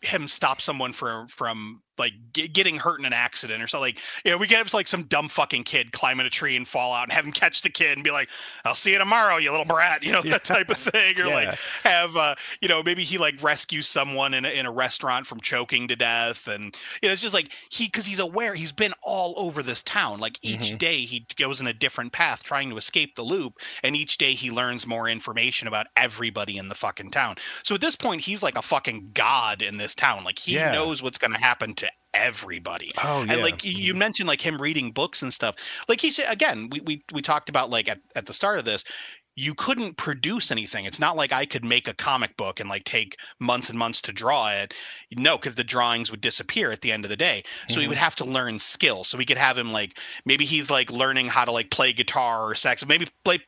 him stop someone from like getting hurt in an accident or something. Like we could have like some dumb fucking kid climb in a tree and fall out and have him catch the kid and be like, "I'll see you tomorrow, you little brat," Yeah. that type of thing. Or like Yeah. have maybe he like rescues someone in a restaurant from choking to death. And it's just like because he's aware, he's been all over this town. Like each Hmm. day he goes in a different path trying to escape the loop, and each day he learns more information about everybody in the fucking town. So at this point, he's like a fucking god in this town. Like he Yeah. knows what's going to happen to everybody. Oh And yeah. like you mentioned, like him reading books and stuff. Like he said, again, we talked about like at the start of this, you couldn't produce anything. It's not like I could make a comic book and like take months and months to draw it. No, because the drawings would disappear at the end of the day. So he Hmm. would have to learn skills. So we could have him like maybe he's like learning how to like play guitar or sax. Maybe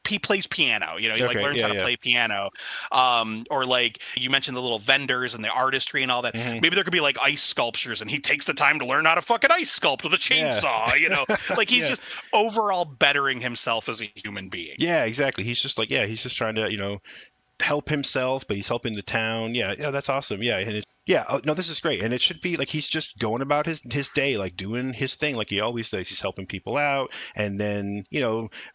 he plays piano. He like Okay. learns Yeah. how to Yeah. play piano. Or like you mentioned the little vendors and the artistry and all that. Hmm. Maybe there could be like ice sculptures, and he takes the time to learn how to fucking ice sculpt with a Yeah. chainsaw. Like he's Yeah. just overall bettering himself as a human being. Yeah. Exactly. He's just like, yeah, he's just trying to help himself, but he's helping the town. Yeah. Yeah. That's awesome. Yeah. And yeah. Oh, no, this is great. And it should be like he's just going about his day, like doing his thing, like he always does. He's helping people out, and then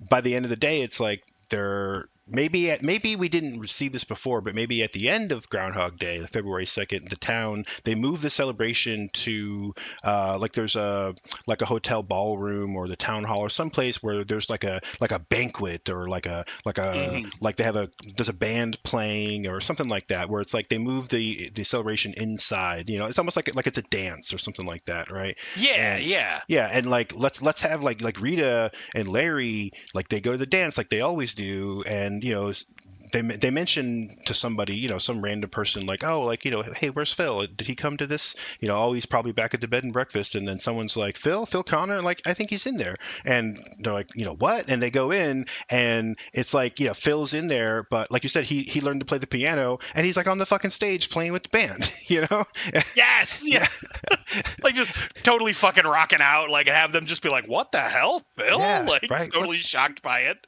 by the end of the day, it's like they're maybe we didn't see this before, but maybe at the end of Groundhog Day, the February 2nd, the town they move the celebration to like there's a hotel ballroom or the town hall or someplace where there's like a banquet or Hmm. like they have there's a band playing or something like that where it's like they move the celebration inside. It's almost like it's a dance or something like that, right? Yeah, And yeah. yeah, and like let's have like Rita and Larry, like they go to the dance like they always do, and they mention to somebody, some random person, like, oh, like, hey, where's Phil? Did he come to this? Oh, he's probably back at the bed and breakfast. And then someone's like, Phil Connor, and like, I think he's in there. And they're like, what? And they go in, and it's like, Phil's in there, but like you said, he learned to play the piano, and he's like on the fucking stage playing with the band, Yes, yeah. Yeah, Like just totally fucking rocking out, like have them just be like, "What the hell, Phil?" yeah, Like right. totally shocked by it.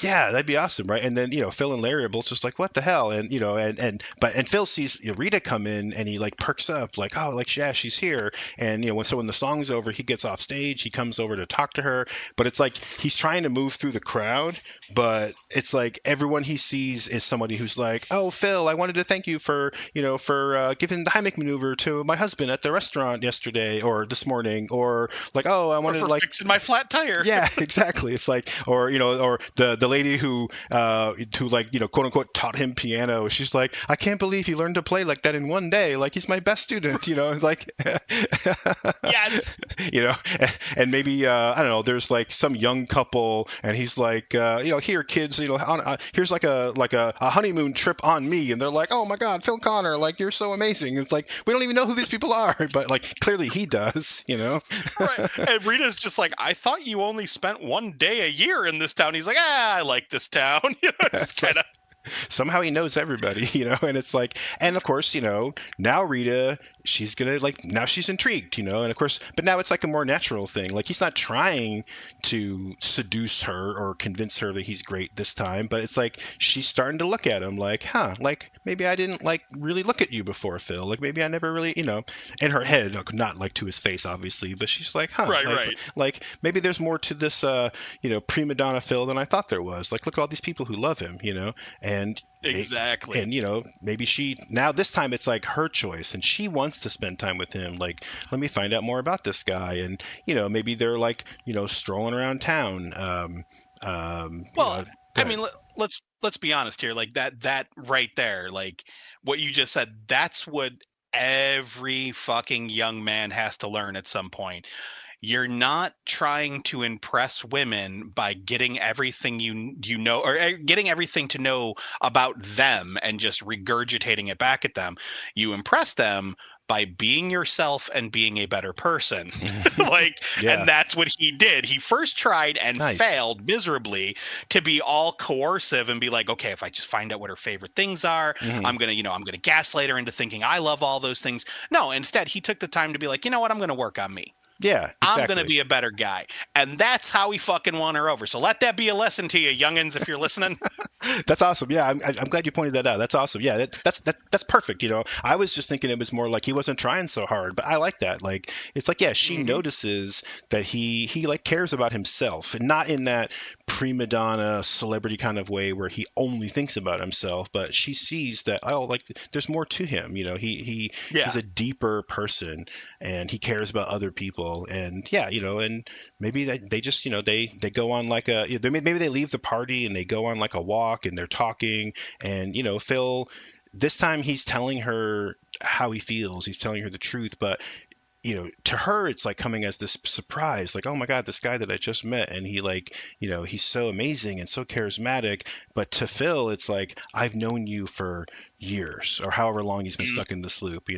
Yeah, that'd be awesome, right? And then Phil and Larry are both just like, what the hell? And and Phil sees Rita come in, and he like perks up, like, oh, like, yeah, she's here. And when the song's over, he gets off stage, he comes over to talk to her, but it's like he's trying to move through the crowd, but it's like everyone he sees is somebody who's like, oh, Phil, I wanted to thank you for giving the Heimlich maneuver to my husband at the restaurant yesterday or this morning, or like, oh, I Or wanted for to like fixing my flat tire. yeah, exactly. It's like, or or the lady who like quote unquote taught him piano. She's like, I can't believe he learned to play like that in one day. Like he's my best student. Like Yes. and maybe I don't know. There's like some young couple, and he's like, here kids, here's like a honeymoon trip on me, and they're like, oh my God, Phil Connor, like you're so amazing. It's like we don't even know who these people are, but like clearly he does. Right. And Rita's just like, I thought you only spent one day a year in this town. He's like, I like this town. Just kind of. Somehow he knows everybody, and it's like, and of course, now Rita, she's gonna like, now she's intrigued, and of course, but now it's like a more natural thing. Like he's not trying to seduce her or convince her that he's great this time, but it's like she's starting to look at him like, like maybe I didn't like really look at you before, Phil. Like maybe I never really, in her head, not like to his face, obviously, but she's like, right. Like maybe there's more to this, prima donna Phil than I thought there was. Like look at all these people who love him, and exactly. And maybe she now this time it's like her choice, and she wants to spend time with him. Like, let me find out more about this guy, and maybe they're like strolling around town. Well, I mean, let's be honest here. Like that right there, like what you just said. That's what every fucking young man has to learn at some point. You're not trying to impress women by getting everything you know, or getting everything to know about them and just regurgitating it back at them. You impress them by being yourself and being a better person. And that's what he did. He first tried and failed miserably to be all coercive and be like, okay, if I just find out what her favorite things are, I'm going to gaslight her into thinking I love all those things. No, instead he took the time to be like, you know what? I'm going to work on me. Yeah, exactly. I'm going to be a better guy. And that's how he fucking won her over. So let that be a lesson to you, youngins, if you're listening. That's awesome. Yeah, I'm glad you pointed that out. That's awesome. Yeah, that's perfect. I was just thinking it was more like he wasn't trying so hard, but I like that. Like, it's like, yeah, she notices that he like cares about himself, and not in that prima donna celebrity kind of way where he only thinks about himself, but she sees that, like there's more to him. He's a deeper person, and he cares about other people. And and maybe they just they go on like maybe they leave the party and they go on like a walk and they're talking, and Phil this time he's telling her how he feels, he's telling her the truth, but to her it's like coming as this surprise, like, oh my God, this guy that I just met, and he like he's so amazing and so charismatic. But to Phil it's like, I've known you for years, or however long he's been stuck in this loop,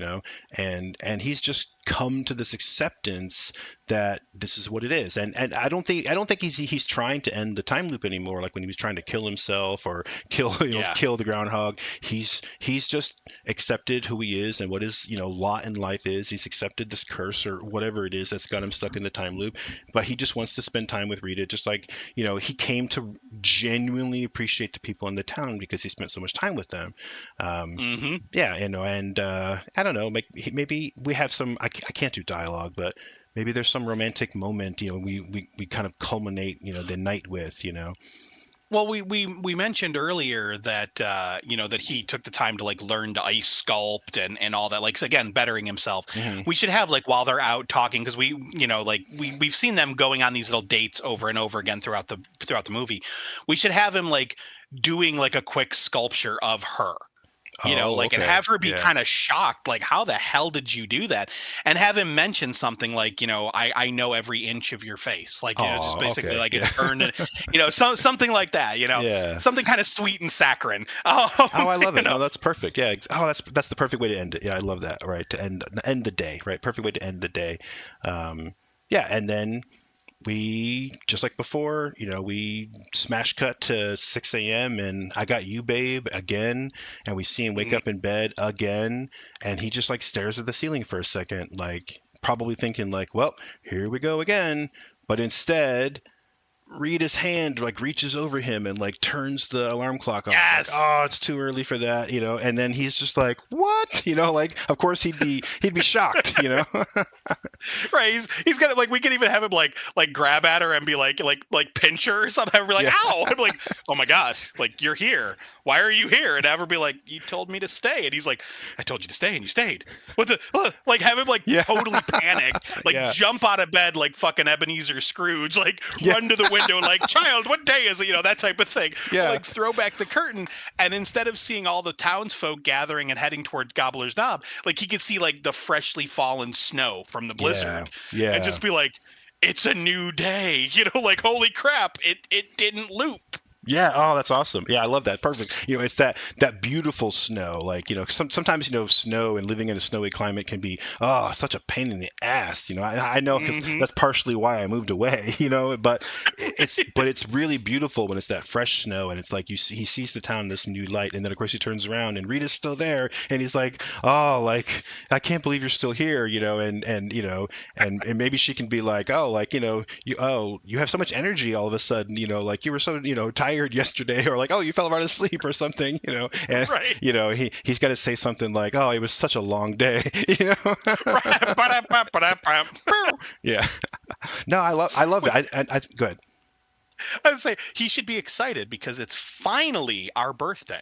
and he's just come to this acceptance that this is what it is. And I don't think he's trying to end the time loop anymore, like when he was trying to kill himself or kill the groundhog. He's just accepted who he is and what his lot in life is. He's accepted this curse or whatever it is that's got him stuck in the time loop, but he just wants to spend time with Rita, just like he came to genuinely appreciate the people in the town because he spent so much time with them. And I don't know, maybe we have some, I can't do dialogue, but maybe there's some romantic moment we kind of culminate the night with. Well, we mentioned earlier that that he took the time to like learn to ice sculpt and all that, like, again, bettering himself. We should have, like, while they're out talking, because we've seen them going on these little dates over and over again throughout the movie. We should have him like doing like a quick sculpture of her. And have her be kind of shocked, like, how the hell did you do that? And have him mention something like, I know every inch of your face, like, just basically like it's burned, something like that, something kind of sweet and saccharine. I love it. No, that's perfect. Yeah. That's the perfect way to end it. Yeah, I love that. Right, to end the day. Right, perfect way to end the day. And then we, just like before, we smash cut to 6 a.m. and I got you, babe, again. And we see him wake up in bed again. And he just like stares at the ceiling for a second, like probably thinking like, well, here we go again. But instead, Rita's hand like reaches over him and like turns the alarm clock off. Yes. Like, oh, it's too early for that, and then he's just like, what? Like, of course he'd be shocked, Right. He's gonna, like, we could even have him like grab at her and be like pinch her or something. And be like, ow. I'm like, oh my gosh, like, you're here. Why are you here? And have her be like, you told me to stay. And he's like, I told you to stay and you stayed. What the like, have him like totally panic, like jump out of bed like fucking Ebenezer Scrooge, like run to the window like, child, what day is it? That type of thing. Yeah. Like throw back the curtain, and instead of seeing all the townsfolk gathering and heading towards Gobbler's Knob, like he could see like the freshly fallen snow from the Yeah. blizzard, and Yeah. just be like, it's a new day. Like, holy crap, it didn't loop. Yeah. Oh, that's awesome. Yeah, I love that. Perfect. It's that beautiful snow. Like, sometimes, snow and living in a snowy climate can be, such a pain in the ass. I know because Mm-hmm. that's partially why I moved away, but it's really beautiful when it's that fresh snow and it's like he sees the town in this new light. And then, of course, he turns around and Rita's still there. And he's like, oh, like, I can't believe you're still here, and maybe she can be like, oh, like, you have so much energy all of a sudden, like you were so, tired yesterday, or like, oh, you fell right asleep or something, and Right. he's got to say something like, oh, it was such a long day, yeah. No, I love Wait, that. I go ahead. I would say he should be excited because it's finally our birthday.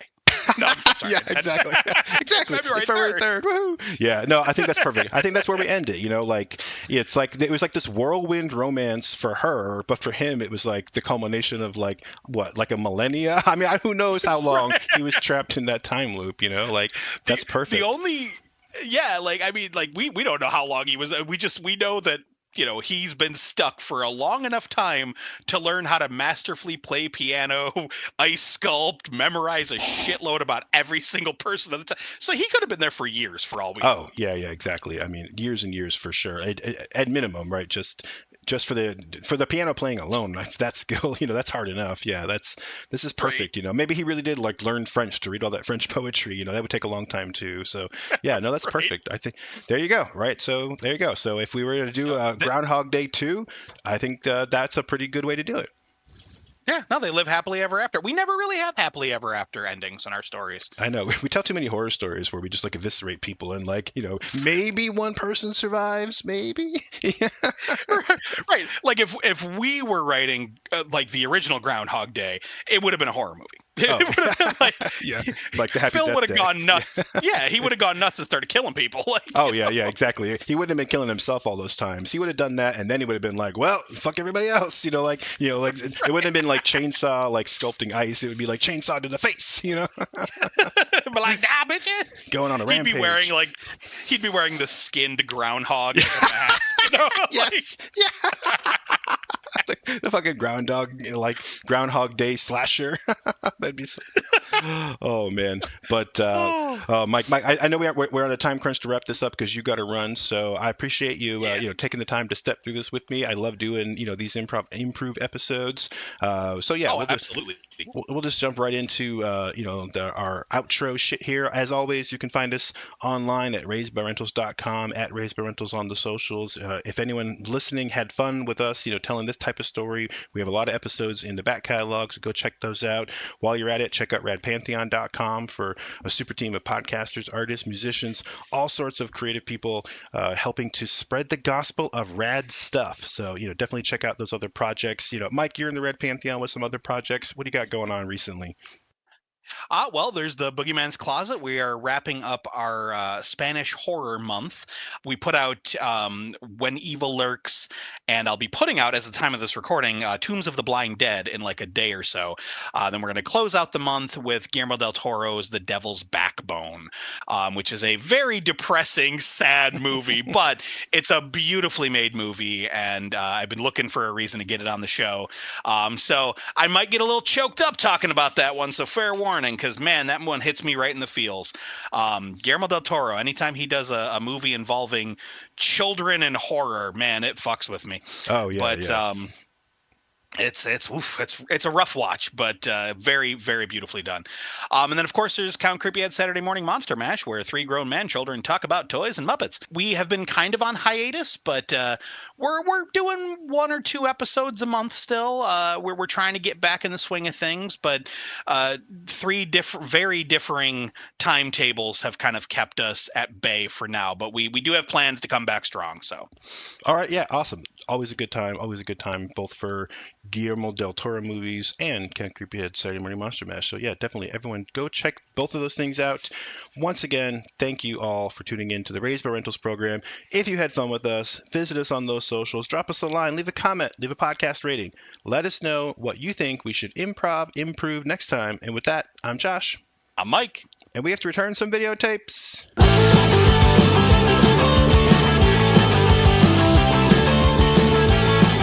No, I'm sorry. Yeah, exactly. Exactly. February It's February 3rd. 3rd. Woo! Yeah, no, I think that's perfect. I think that's where we end it. Like it's like it was like this whirlwind romance for her, but for him it was like the culmination of like what, like a millennia. I mean, who knows how long he was trapped in that time loop. Like that's The perfect. only, yeah, like I mean, like we don't know how long he was. We know that he's been stuck for a long enough time to learn how to masterfully play piano, ice sculpt, memorize a shitload about every single person at the time. So he could have been there for years, for all we know. Oh, yeah, yeah, exactly. I mean, years and years for sure. At minimum, right? Just for the piano playing alone, that skill, that's hard enough. Yeah, this is Right. perfect. Maybe he really did like learn French to read all that French poetry. That would take a long time too. So yeah, no, that's Right. perfect. I think there you go. Right. So there you go. So if we were to do So Groundhog Day 2, I think that's a pretty good way to do it. yeah, no, they live happily ever after. We never really have happily ever after endings in our stories. I know we tell too many horror stories where we just like eviscerate people and like maybe one person survives, maybe. Yeah. Right. Like if we were writing like the original Groundhog Day, it would have been a horror movie. It Oh, would have been like yeah, like the Happy Phil Death would have Day. gone nuts. Yeah, he would have gone nuts and started killing people. Like, Oh yeah, yeah, exactly. He wouldn't have been killing himself all those times. He would have done that, and then he would have been like, "Well, fuck everybody else," like it wouldn't have been like chainsaw, like sculpting ice. It would be like chainsaw to the face, but like, nah, bitches. going on a He'd be wearing rampage. he'd be wearing the skinned groundhog mask. Yes, yeah, the fucking groundhog, like Groundhog Day slasher. That'd be. Oh man, but Oh, Mike, I know we're on a time crunch to wrap this up because you got to run. So I appreciate you, yeah. taking the time to step through this with me. I love doing, these improve episodes. So yeah, Oh, we'll just absolutely. we'll just jump right into our outro shit here. As always, you can find us online at raisedbyrentals.com, at raisedbyrentals on the socials. If anyone listening had fun with us, telling this type of story, we have a lot of episodes in the back catalog, so go check those out. While you're at it, check out radpantheon.com for a super team of podcasters, artists, musicians, all sorts of creative people helping to spread the gospel of rad stuff. So, definitely check out those other projects. Mike, you're in the Red Pantheon with some other projects. What do you got going on recently? Well, there's the Boogeyman's Closet. We are wrapping up our Spanish horror month. We put out When Evil Lurks, and I'll be putting out, as the time of this recording, Tombs of the Blind Dead in like a day or so. Then we're going to close out the month with Guillermo del Toro's The Devil's Backbone, which is a very depressing, sad movie, but it's a beautifully made movie, and I've been looking for a reason to get it on the show. So I might get a little choked up talking about that one, so fair warning. Because man, that one hits me right in the feels. Guillermo del Toro, anytime he does a movie involving children and horror, man, it fucks with me. Oh yeah, But yeah. It's a rough watch, but very, very beautifully done. And then of course there's Count Creepyhead's Saturday Morning Monster Mash, where three grown man children talk about toys and Muppets. We have been kind of on hiatus, but we're doing 1 or 2 episodes a month still. We're trying to get back in the swing of things, but 3 very differing timetables have kind of kept us at bay for now. But we do have plans to come back strong. So All right, yeah, awesome. Always a good time. Always a good time, both for Guillermo del Toro movies, and Ken Creepyhead's Saturday Morning Monster Mash. So yeah, definitely everyone go check both of those things out. Once again, thank you all for tuning in to the Raised by Rentals program. If you had fun with us, visit us on those socials, drop us a line, leave a comment, leave a podcast rating. Let us know what you think we should improve next time. And with that, I'm Josh. I'm Mike. And we have to return some videotapes.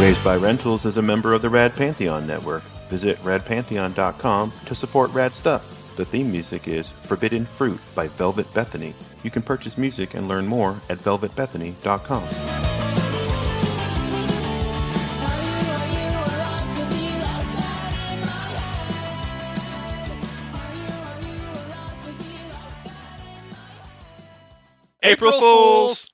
Raised by Rentals is a member of the Rad Pantheon Network. Visit radpantheon.com to support rad stuff. The theme music is Forbidden Fruit by Velvet Bethany. You can purchase music and learn more at velvetbethany.com. April Fools!